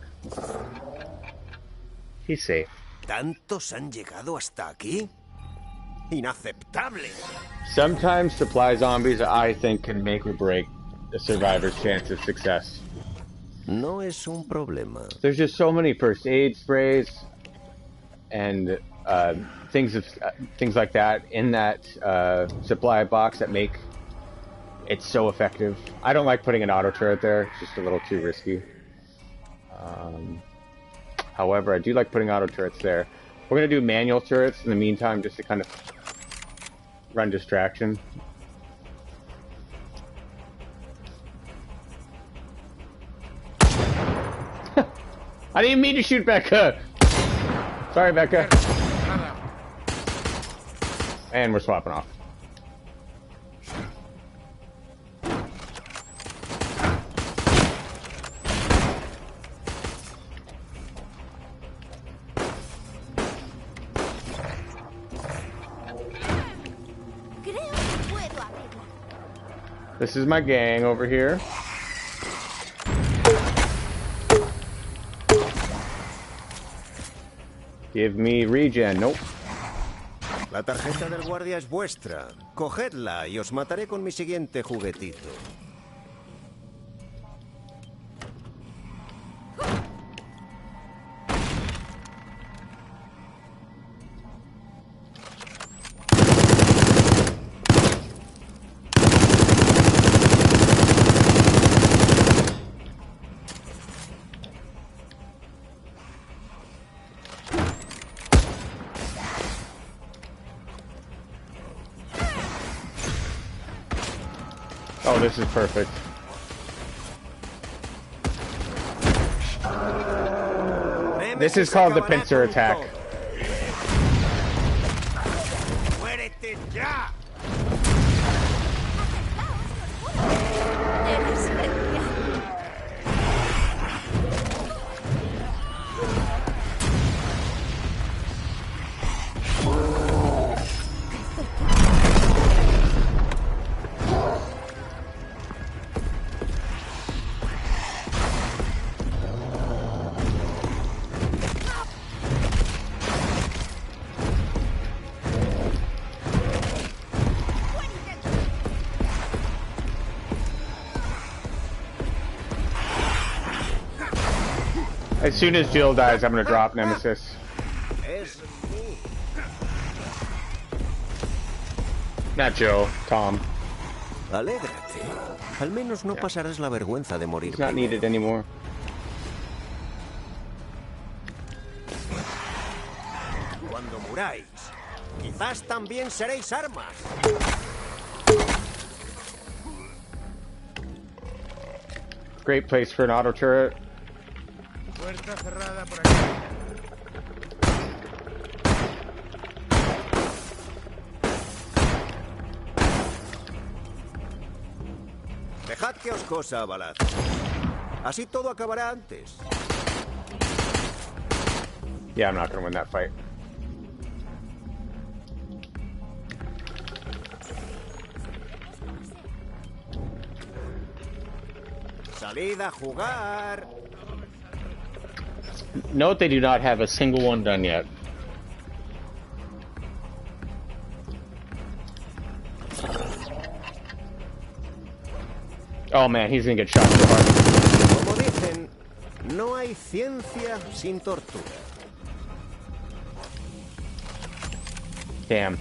A: He's safe.
B: ¿Tantos han llegado hasta aquí? Inaceptable.
A: Sometimes supply zombies, I think, can make or break a survivor's chance of success.
B: No es un problema.
A: There's just so many first aid sprays and things like that in that supply box that make it so effective. I don't like putting an auto turret there; it's just a little too risky. However, I do like putting auto turrets there. We're gonna do manual turrets in the meantime, just to kind of run distraction. I didn't mean to shoot Becca. Sorry, Becca. And we're swapping off. This is my gang over here. Give me regen. Nope.
B: La tarjeta del guardia es vuestra. Cogedla y os mataré con mi siguiente juguetito.
A: Oh, this is perfect. This is called the pincer attack.
B: ¡Muérete ya!
C: Eres genial.
A: As soon as Jill dies, I'm gonna drop Nemesis.
B: Es mí.
A: Not Jill, Tom.
B: Alégrate. Al menos no pasarás la vergüenza de morir.
A: He's not needed anymore.
B: Cuando muráis, quizás también seréis armas.
A: Great place for an auto turret.
D: Puerta cerrada por aquí.
B: Dejad que os cosa, balad. Así todo acabará antes.
A: Yeah, I'm not gonna win that fight.
B: Salid a jugar.
E: Note they do not have a single one done yet.
A: Oh man, he's gonna get shot so hard.
B: Como dicen, no hay ciencia sin tortura.
A: Damn.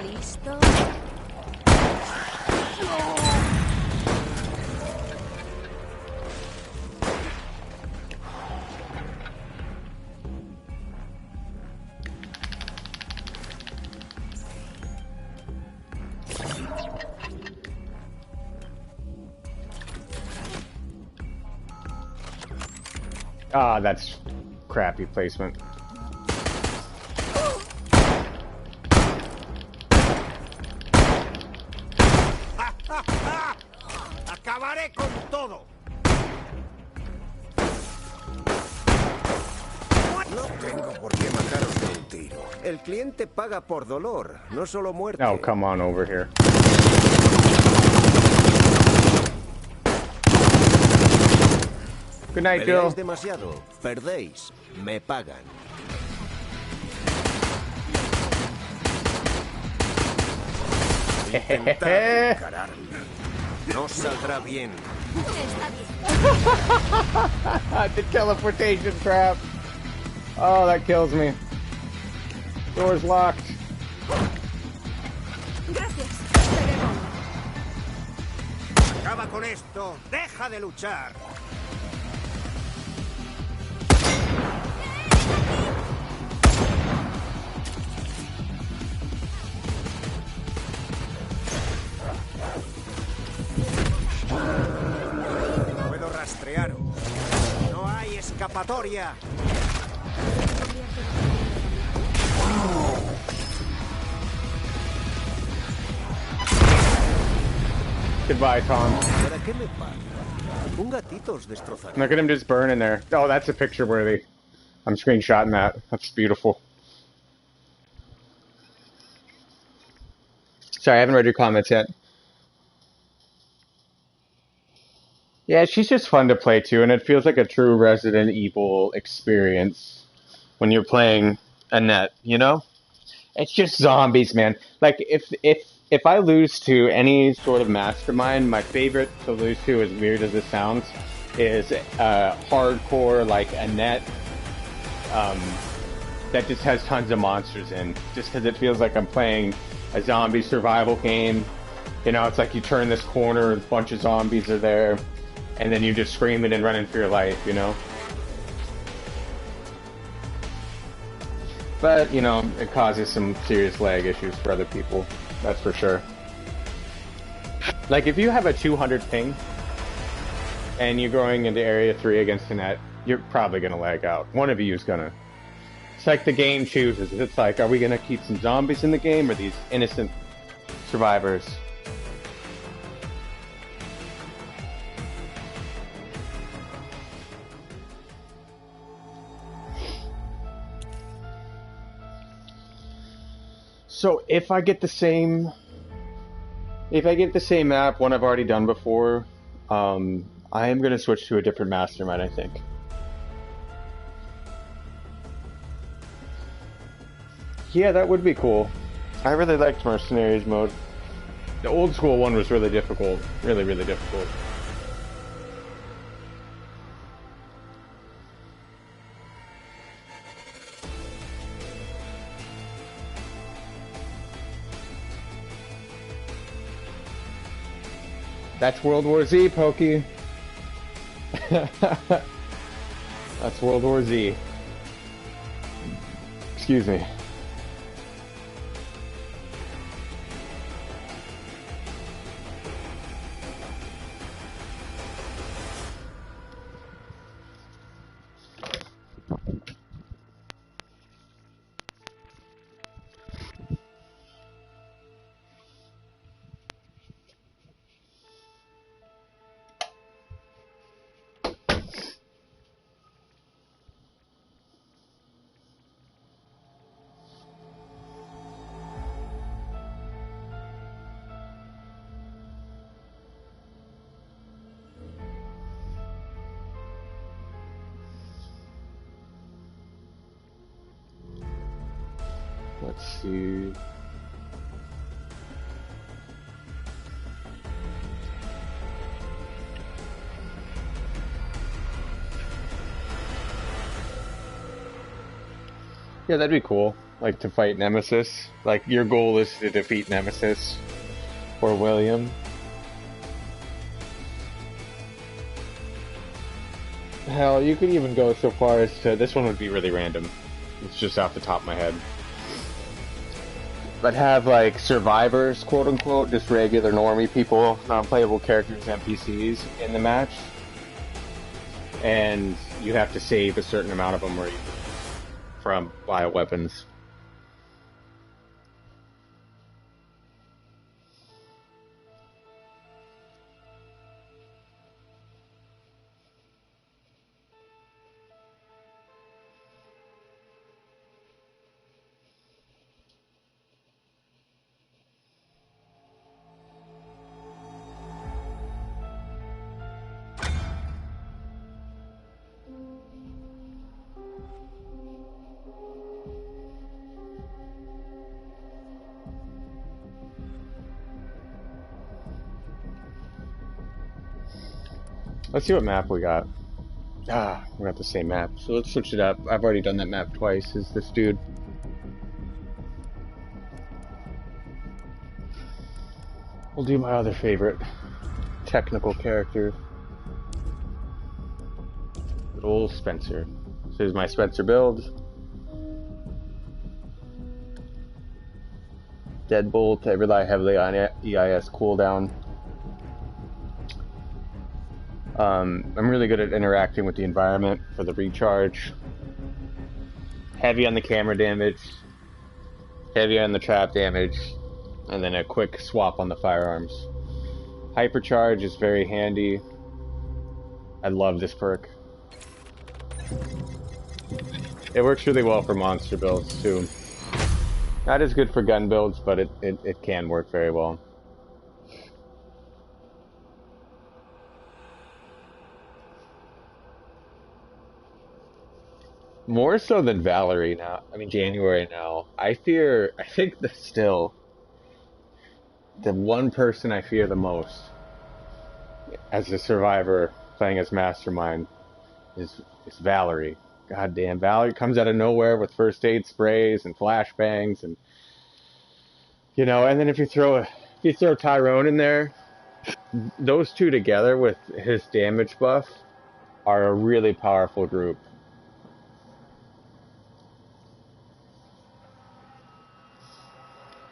C: ¿Listo?
A: Ah, that's crappy placement.
B: ¡Acabaré con todo! No tengo por qué mataros de un tiro. El cliente paga por dolor, no solo muerte.
A: Oh, come on over here. Good night, Jill.
B: Peleáis demasiado, perdéis, me pagan. Intentad encararme. No saldrá bien.
C: Está bien.
A: The teleportation trap. Oh, that kills me. Door's locked.
C: Gracias, Cerebro.
B: Acaba con esto, deja de luchar. Puedo rastrearos. No hay escapatoria.
A: Goodbye, Tom.
B: ¿Para qué me pagan? Un gatito os destrozará.
A: Look at him just burning there. Oh, that's a picture worthy. I'm screenshotting that. That's beautiful. Sorry, I haven't read your comments yet. Yeah, she's just fun to play too, and it feels like a true Resident Evil experience when you're playing Annette, you know? It's just zombies, man. Like if I lose to any sort of mastermind, my favorite to lose to, as weird as it sounds, is hardcore like Annette that just has tons of monsters in. Just because it feels like I'm playing a zombie survival game. You know, it's like you turn this corner, a bunch of zombies are there, and then you're just screaming and running for your life, you know? But, you know, it causes some serious lag issues for other people, that's for sure. Like, if you have a 200 ping, and you're going into Area 3 against a net, you're probably gonna lag out. One of you is gonna. It's like the game chooses. It's like, are we gonna keep some zombies in the game, or these innocent survivors? So if I get the same map, one I've already done before, I am gonna switch to a different mastermind, I think. Yeah, that would be cool. I really liked Mercenaries mode. The old school one was really difficult. Really, really difficult. That's World War Z, Pokey. That's World War Z. Excuse me. Let's see. Yeah, that'd be cool. Like to fight Nemesis. Like your goal is to defeat Nemesis or William. Hell, you could even go so far as to, this one would be really random. It's just off the top of my head. But have like survivors, quote unquote, just regular normie people, non-playable characters, NPCs in the match. And you have to save a certain amount of them or from bioweapons. Let's see what map we got. Ah, we got the same map. So let's switch it up. I've already done that map twice. Is this dude? We'll do my other favorite technical character. Good old Spencer. So here's my Spencer build. Deadbolt. I rely heavily on EIS cooldown. I'm really good at interacting with the environment for the recharge. Heavy on the camera damage, heavy on the trap damage, and then a quick swap on the firearms. Hypercharge is very handy. I love this perk. It works really well for monster builds too. Not as good for gun builds, but it can work very well. More so than Valerie now. I mean, January now. I think that still, the one person I fear the most as a survivor playing as Mastermind is Valerie. God damn, Valerie comes out of nowhere with first aid sprays and flashbangs, and you know, and then if you throw Tyrone in there, those two together with his damage buff are a really powerful group.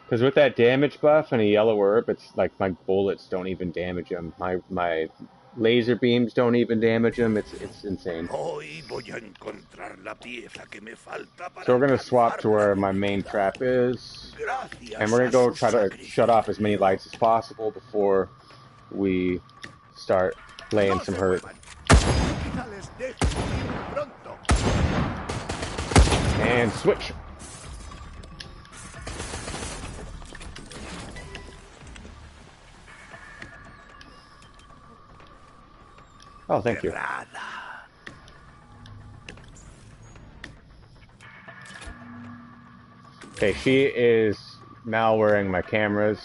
A: Because with that damage buff and a yellow herb, it's like my bullets don't even damage him. My laser beams don't even damage him. It's insane.
F: Hoy voy a encontrar la pieza que me falta para
A: So we're gonna swap to where my
F: alcanzar la
A: main
F: divinidad.
A: trap is,
F: Gracias
A: and we're gonna
F: a
A: go
F: su
A: try to shut off as many
F: sacrificio.
A: lights as possible before we start laying
F: No
A: some
F: se
A: hurt.
F: muevan. Quizá les deje morir pronto.
A: And switch. Oh, thank you.
F: Cerrada.
A: Okay, she is now wearing my cameras.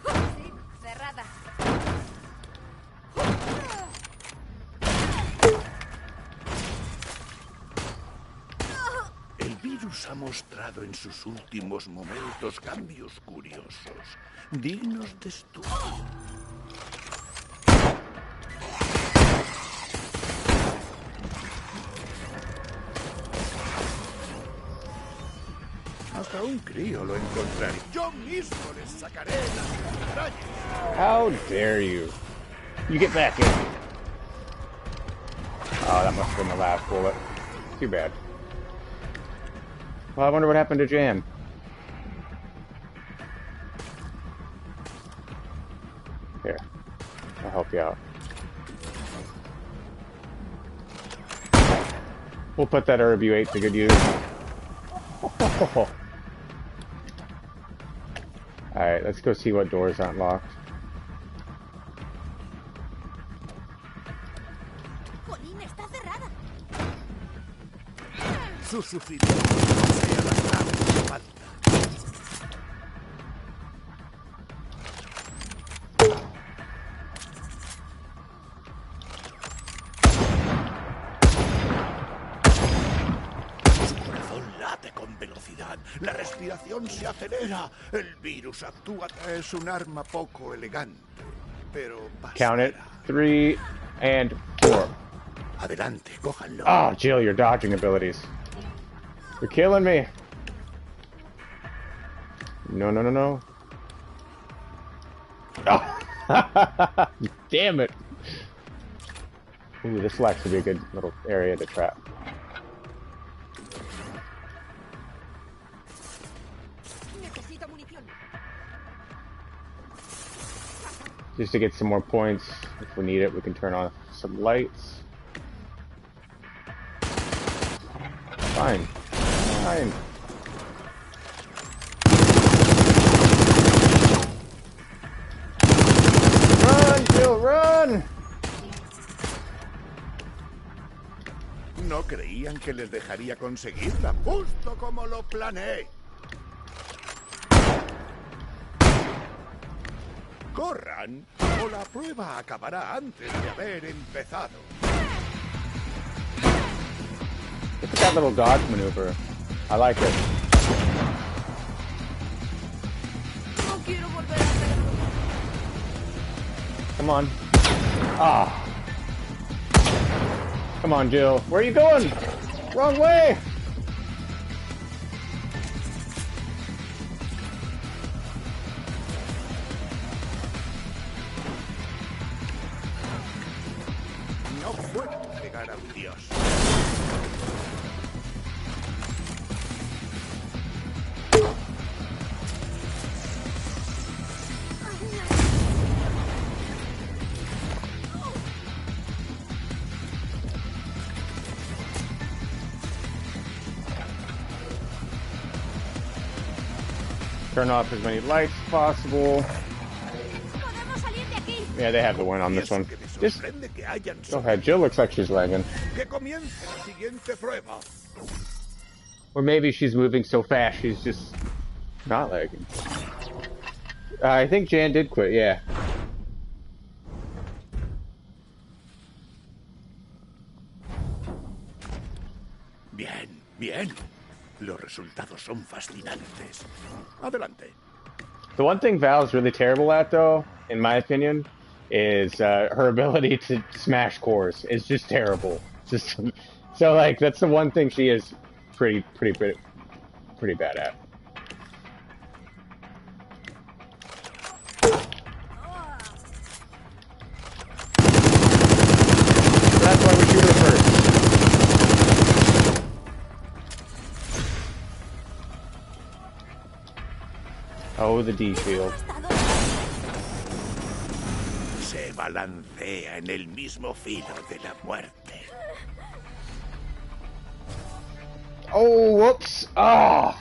C: Sí, cerrada.
F: El virus ha mostrado en sus últimos momentos cambios curiosos, dignos de estudio. Hasta un crío lo encontraré. Yo mismo les sacaré las entrañas.
A: How dare you? You get back in. Oh, that must have been the last bullet. Too bad. Well, I wonder what happened to Jan. Here, I'll help you out. We'll put that herb you ate to good use. Alright, let's go see what doors aren't locked.
C: Colín, está cerrada.
F: Su sufrimiento no sea la clave que falta. Su corazón late con velocidad. La respiración se acelera. El virus actúa. Es un arma poco elegante, pero
A: Count it.
F: bastará.
A: 3 and 4.
F: Adelante, cójanlo.
A: Oh, Jill, your dodging abilities. You're killing me. No, no, no, no. Oh. Damn it. Ooh, this will actually be a good little area to trap.
C: Necesito munición.
A: Just to get some more points. If we need it, we can turn on some lights. Fine. Fine. Run, Jill, run!
F: No creían que les dejaría conseguirla, justo como lo planeé. Corran, o la prueba acabará antes de haber empezado.
A: Look at that little dodge maneuver. I like it.
C: No quiero volver a hacerlo.
A: Come on. Ah. Come on, Jill. Where are you going? Wrong way!
F: No puedo pegar a un dios.
A: Turn off as many lights as possible.
C: Podemos salir de aquí.
A: Yeah, they have the win on
F: Y
A: this
F: eso
A: one.
F: que me
A: Just
F: sorprende que hayan
A: go ahead. Jill looks like she's lagging.
F: Que comience la siguiente prueba.
A: Or maybe she's moving so fast she's just not lagging. I think Jan did quit, yeah.
F: Bien, bien. Los resultados son fascinantes. Adelante.
A: The one thing Val's really terrible at, though, in my opinion, is her ability to smash cores. It's just terrible. Just so like that's the one thing she is pretty bad at. That's why we shoot her first. Oh, the D shield.
F: Se balancea en el mismo filo de la muerte.
A: Oh, whoops. Oh.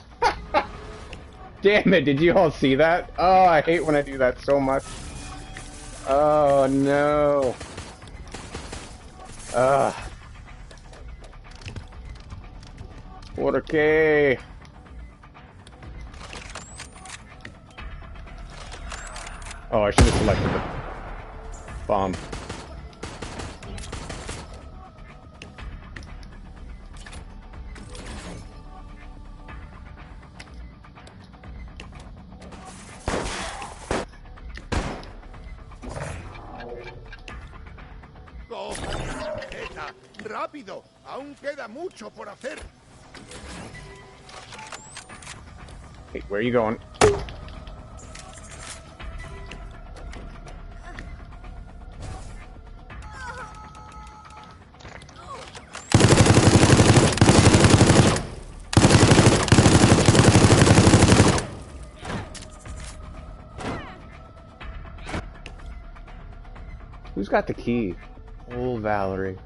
A: Damn it, did you all see that? Oh, I hate when I do that so much. Oh, no. ¿Por qué? Oh, I should have selected the bomb.
F: ¡Oh, Eta! ¡Rápido! Aún queda mucho por hacer.
A: Hey, where are you going? Who's got the key? Oh, Valerie.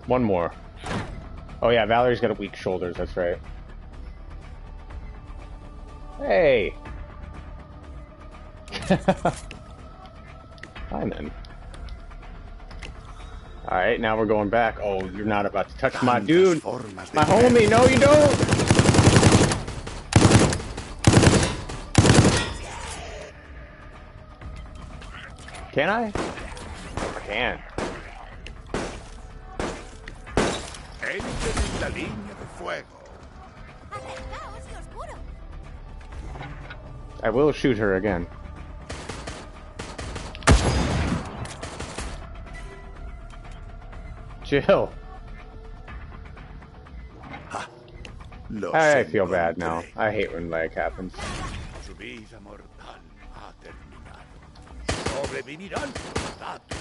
A: One more. Oh yeah, Valerie's got a weak shoulders, that's right. Hey! Fine then. Alright, now we're going back. Oh, you're not about to touch my dude! My homie! No, you don't! Can I? I can.
F: Entren en la línea de fuego.
C: Acercaos y oscuro.
A: I will shoot her again. Jill. I feel bad now. I hate when lag happens.
F: Su vida mortal ha terminado. Sobrevivirán los datos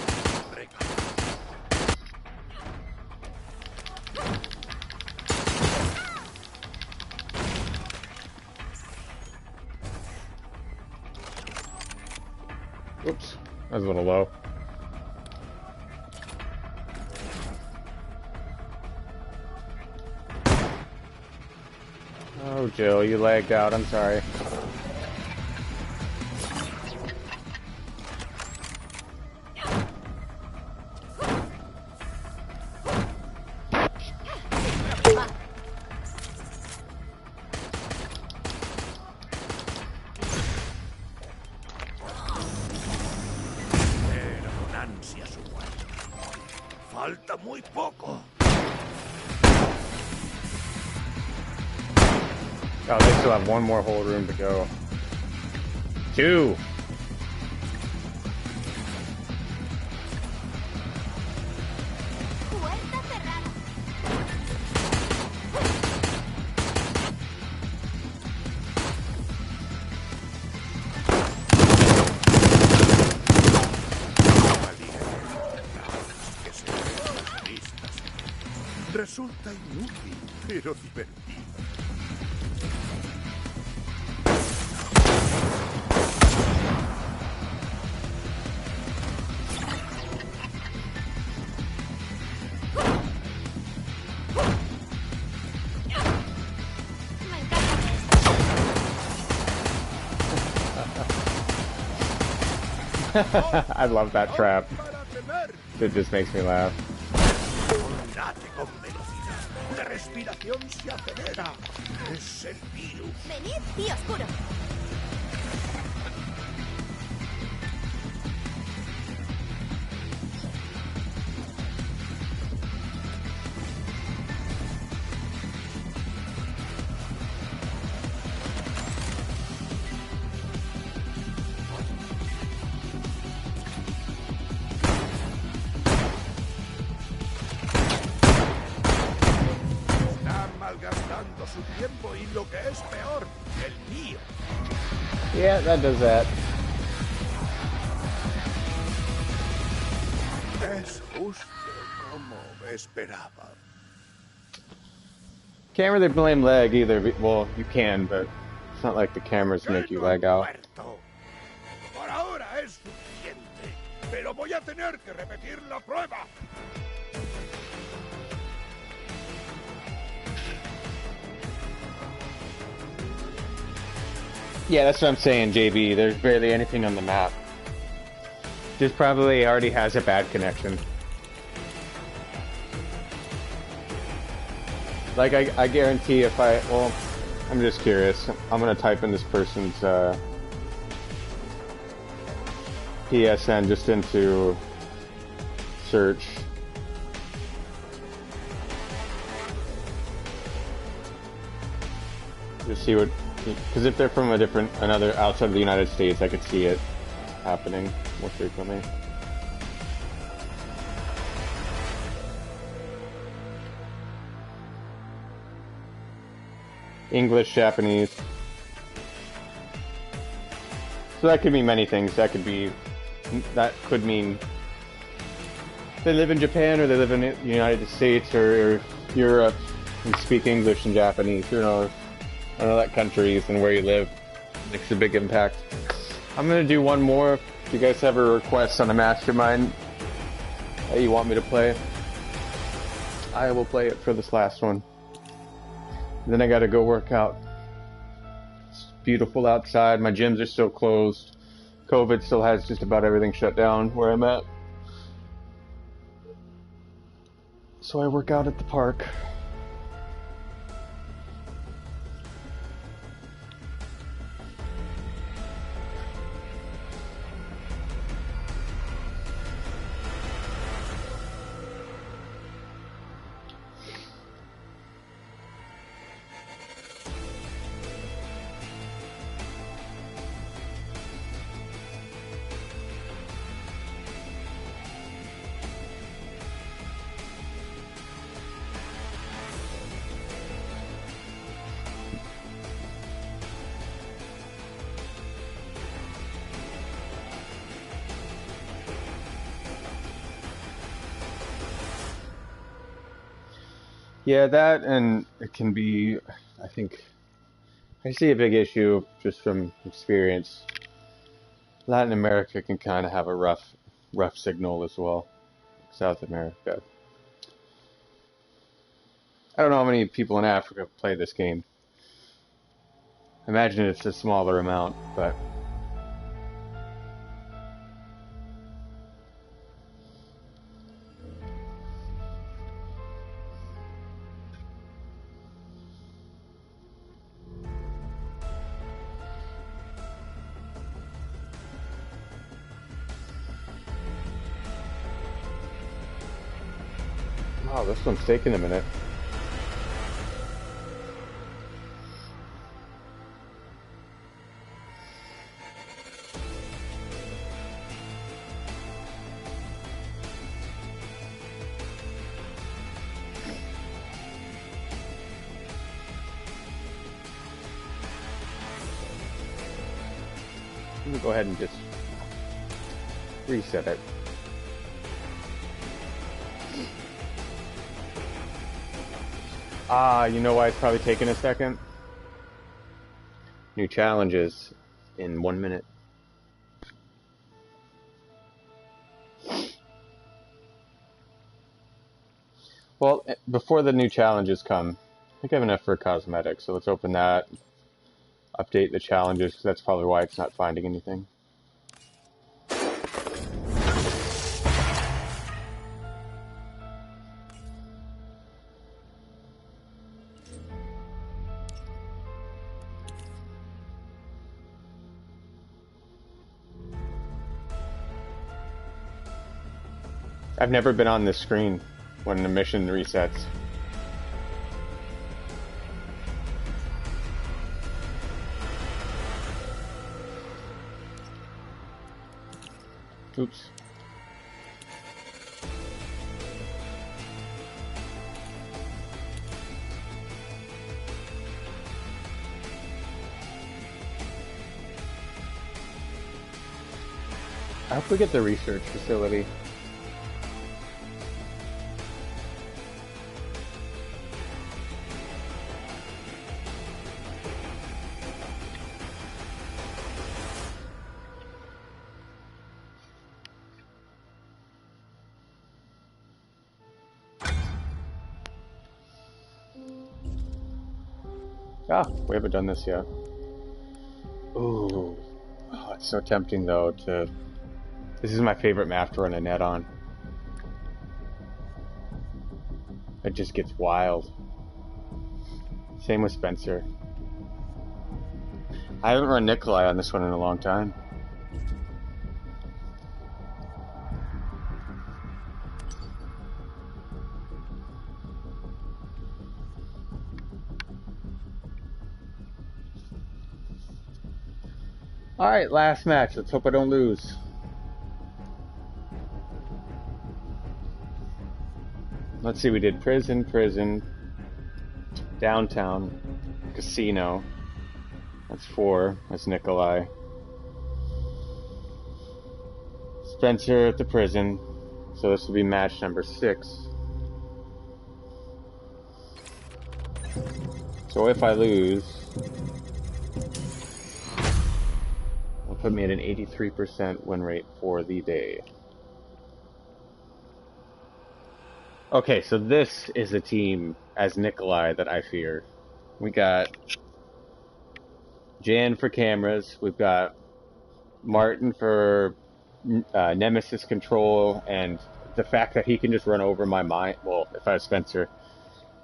F: recargados.
A: Oops, that was a little low. Oh, Jill, you lagged out. I'm sorry.
F: Era con ansia su muerte. Falta muy poco.
A: Oh, they still have one more whole room to go. 2.
C: Puerta cerrada.
F: Que se ven las vistas. Resulta inútil, pero divertido.
A: I love that trap.
F: Para temer.
A: It just makes me laugh.
F: Date con velocidad. La respiración se acelera. Es el virus.
C: Venid y oscuro.
F: Está malgastando su tiempo y lo que es peor, el mío.
A: Yeah, that does that.
F: Es justo como esperaba.
A: Can't really blame lag either. Well, you can, but it's not like the cameras make you
F: No
A: lag out.
F: muerto. Por ahora es suficiente, pero voy a tener que repetir la prueba.
A: Yeah, that's what I'm saying, JB. There's barely anything on the map. Just probably already has a bad connection. Like, I guarantee if well, I'm just curious. I'm gonna type in this person's, PSN just into search. Just see what, because if they're from another outside of the United States, I could see it happening more frequently. English, Japanese. So that could mean many things. That could mean they live in Japan or they live in the United States or Europe and speak English and Japanese. Who knows? I know that countries and where you live makes a big impact. I'm gonna do one more. If you guys have a request on a mastermind that you want me to play, I will play it for this last one. Then I gotta go work out. It's beautiful outside. My gyms are still closed. COVID still has just about everything shut down where I'm at. So I work out at the park. Yeah, that, and it can be, I think, I see a big issue just from experience. Latin America can kind of have a rough signal as well. South America. I don't know how many people in Africa play this game. I imagine it's a smaller amount, but... Wow, this one's taking a minute. I'm gonna go ahead and just reset it. You know why it's probably taking a second? New challenges in 1 minute. Well, before the new challenges come, I think I have enough for cosmetics, so let's open that. Update the challenges, because that's probably why it's not finding anything. I've never been on this screen when the mission resets. Oops. I hope we get the research facility. Ah, we haven't done this yet. Ooh. Oh, it's so tempting though to... This is my favorite map to run a net on. It just gets wild. Same with Spencer. I haven't run Nicholai on this one in a long time. Alright, last match. Let's hope I don't lose. Let's see, we did prison, downtown, casino. That's 4. That's Nicholai. Spencer at the prison. So this will be match number 6. So if I lose, it'll put me at an 83% win rate for the day. Okay, so this is a team as Nicholai that I fear. We got Jan for cameras. We've got Martin for Nemesis control, and the fact that he can just run over my mind. Well, if I was Spencer,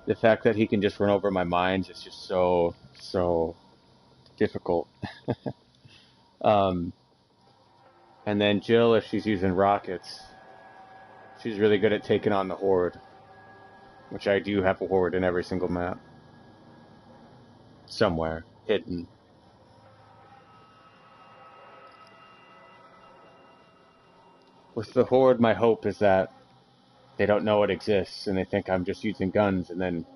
A: the fact that he can just run over my mines is just so difficult. And then Jill, if she's using rockets, she's really good at taking on the horde, which I do have a horde in every single map. Somewhere, hidden. With the horde, my hope is that they don't know it exists and they think I'm just using guns, and then,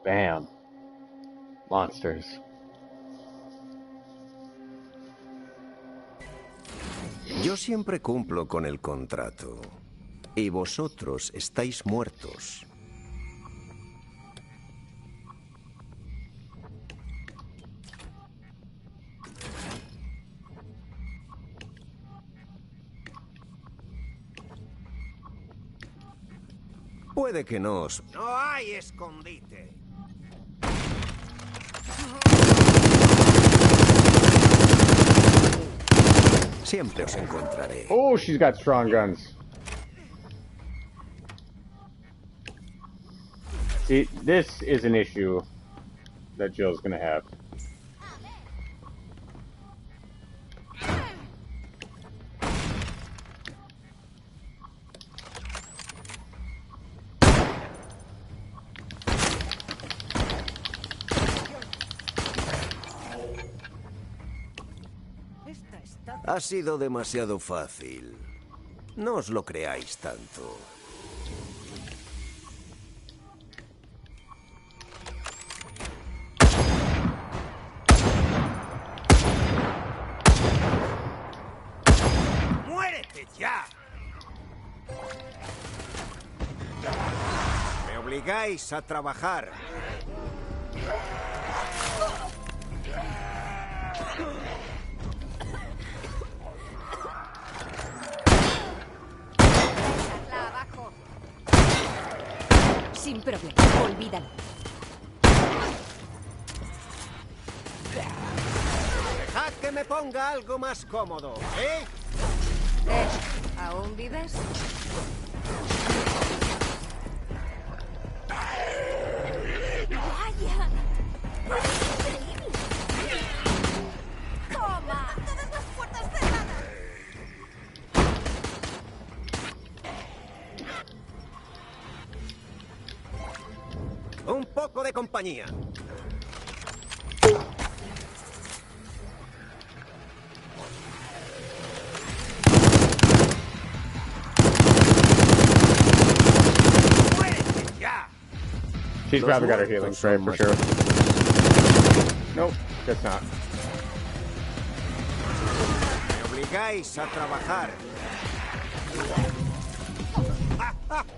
A: bam, monsters.
B: Yo siempre cumplo con el contrato. Y vosotros estáis muertos. Puede que no os...
D: No hay escondite.
B: Siempre os encontraré.
A: Oh, she's got strong guns. See, this is an issue that Jill's gonna have.
B: Ha sido demasiado fácil. No os lo creáis tanto.
D: ¡Muérete ya!
B: Me obligáis a trabajar.
C: Abajo. Sin problema, olvídalo.
B: Dejad que me ponga algo más cómodo, ¿eh?
C: ¿Aún vives? ¡Vaya! ¡Increíble! ¡Toma! ¡Todas las puertas cerradas!
B: compañía.
D: ¡Muérete ya!
A: She's
B: Los
A: probably got her
B: muertos
A: healing
B: son
A: spray for
B: más
A: sure. Nope, guess not.
B: Me obligáis a trabajar.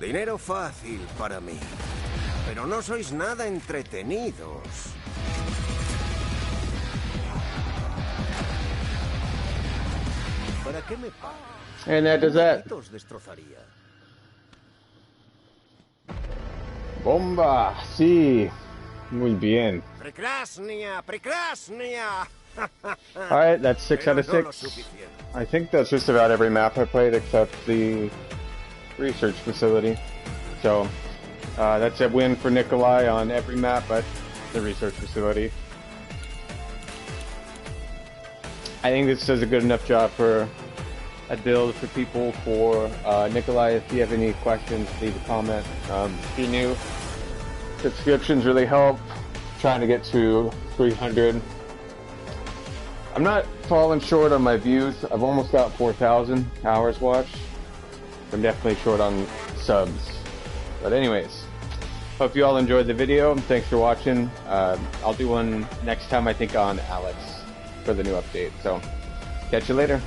B: Dinero fácil para mí. Pero no sois nada entretenidos. ¿Para qué me pagan?
A: And that does that.
B: Os destrozaría.
A: Bomba, sí. Muy bien.
B: Prekrasnia, Prekrasnia.
A: Alright, that's 6 out of
B: Pero no lo
A: 6.
B: suficiente.
A: I think that's just about every map I played except the research facility. So, that's a win for Nicholai on every map but the research facility. I think this does a good enough job for a build for people. For Nicholai, if you have any questions, leave a comment. If you're new, subscriptions really help. Trying to get to 300. I'm not falling short on my views. I've almost got 4,000 hours watched. I'm definitely short on subs. But anyways, hope you all enjoyed the video. Thanks for watching. I'll do one next time, I think, on Alex for the new update. So, catch you later.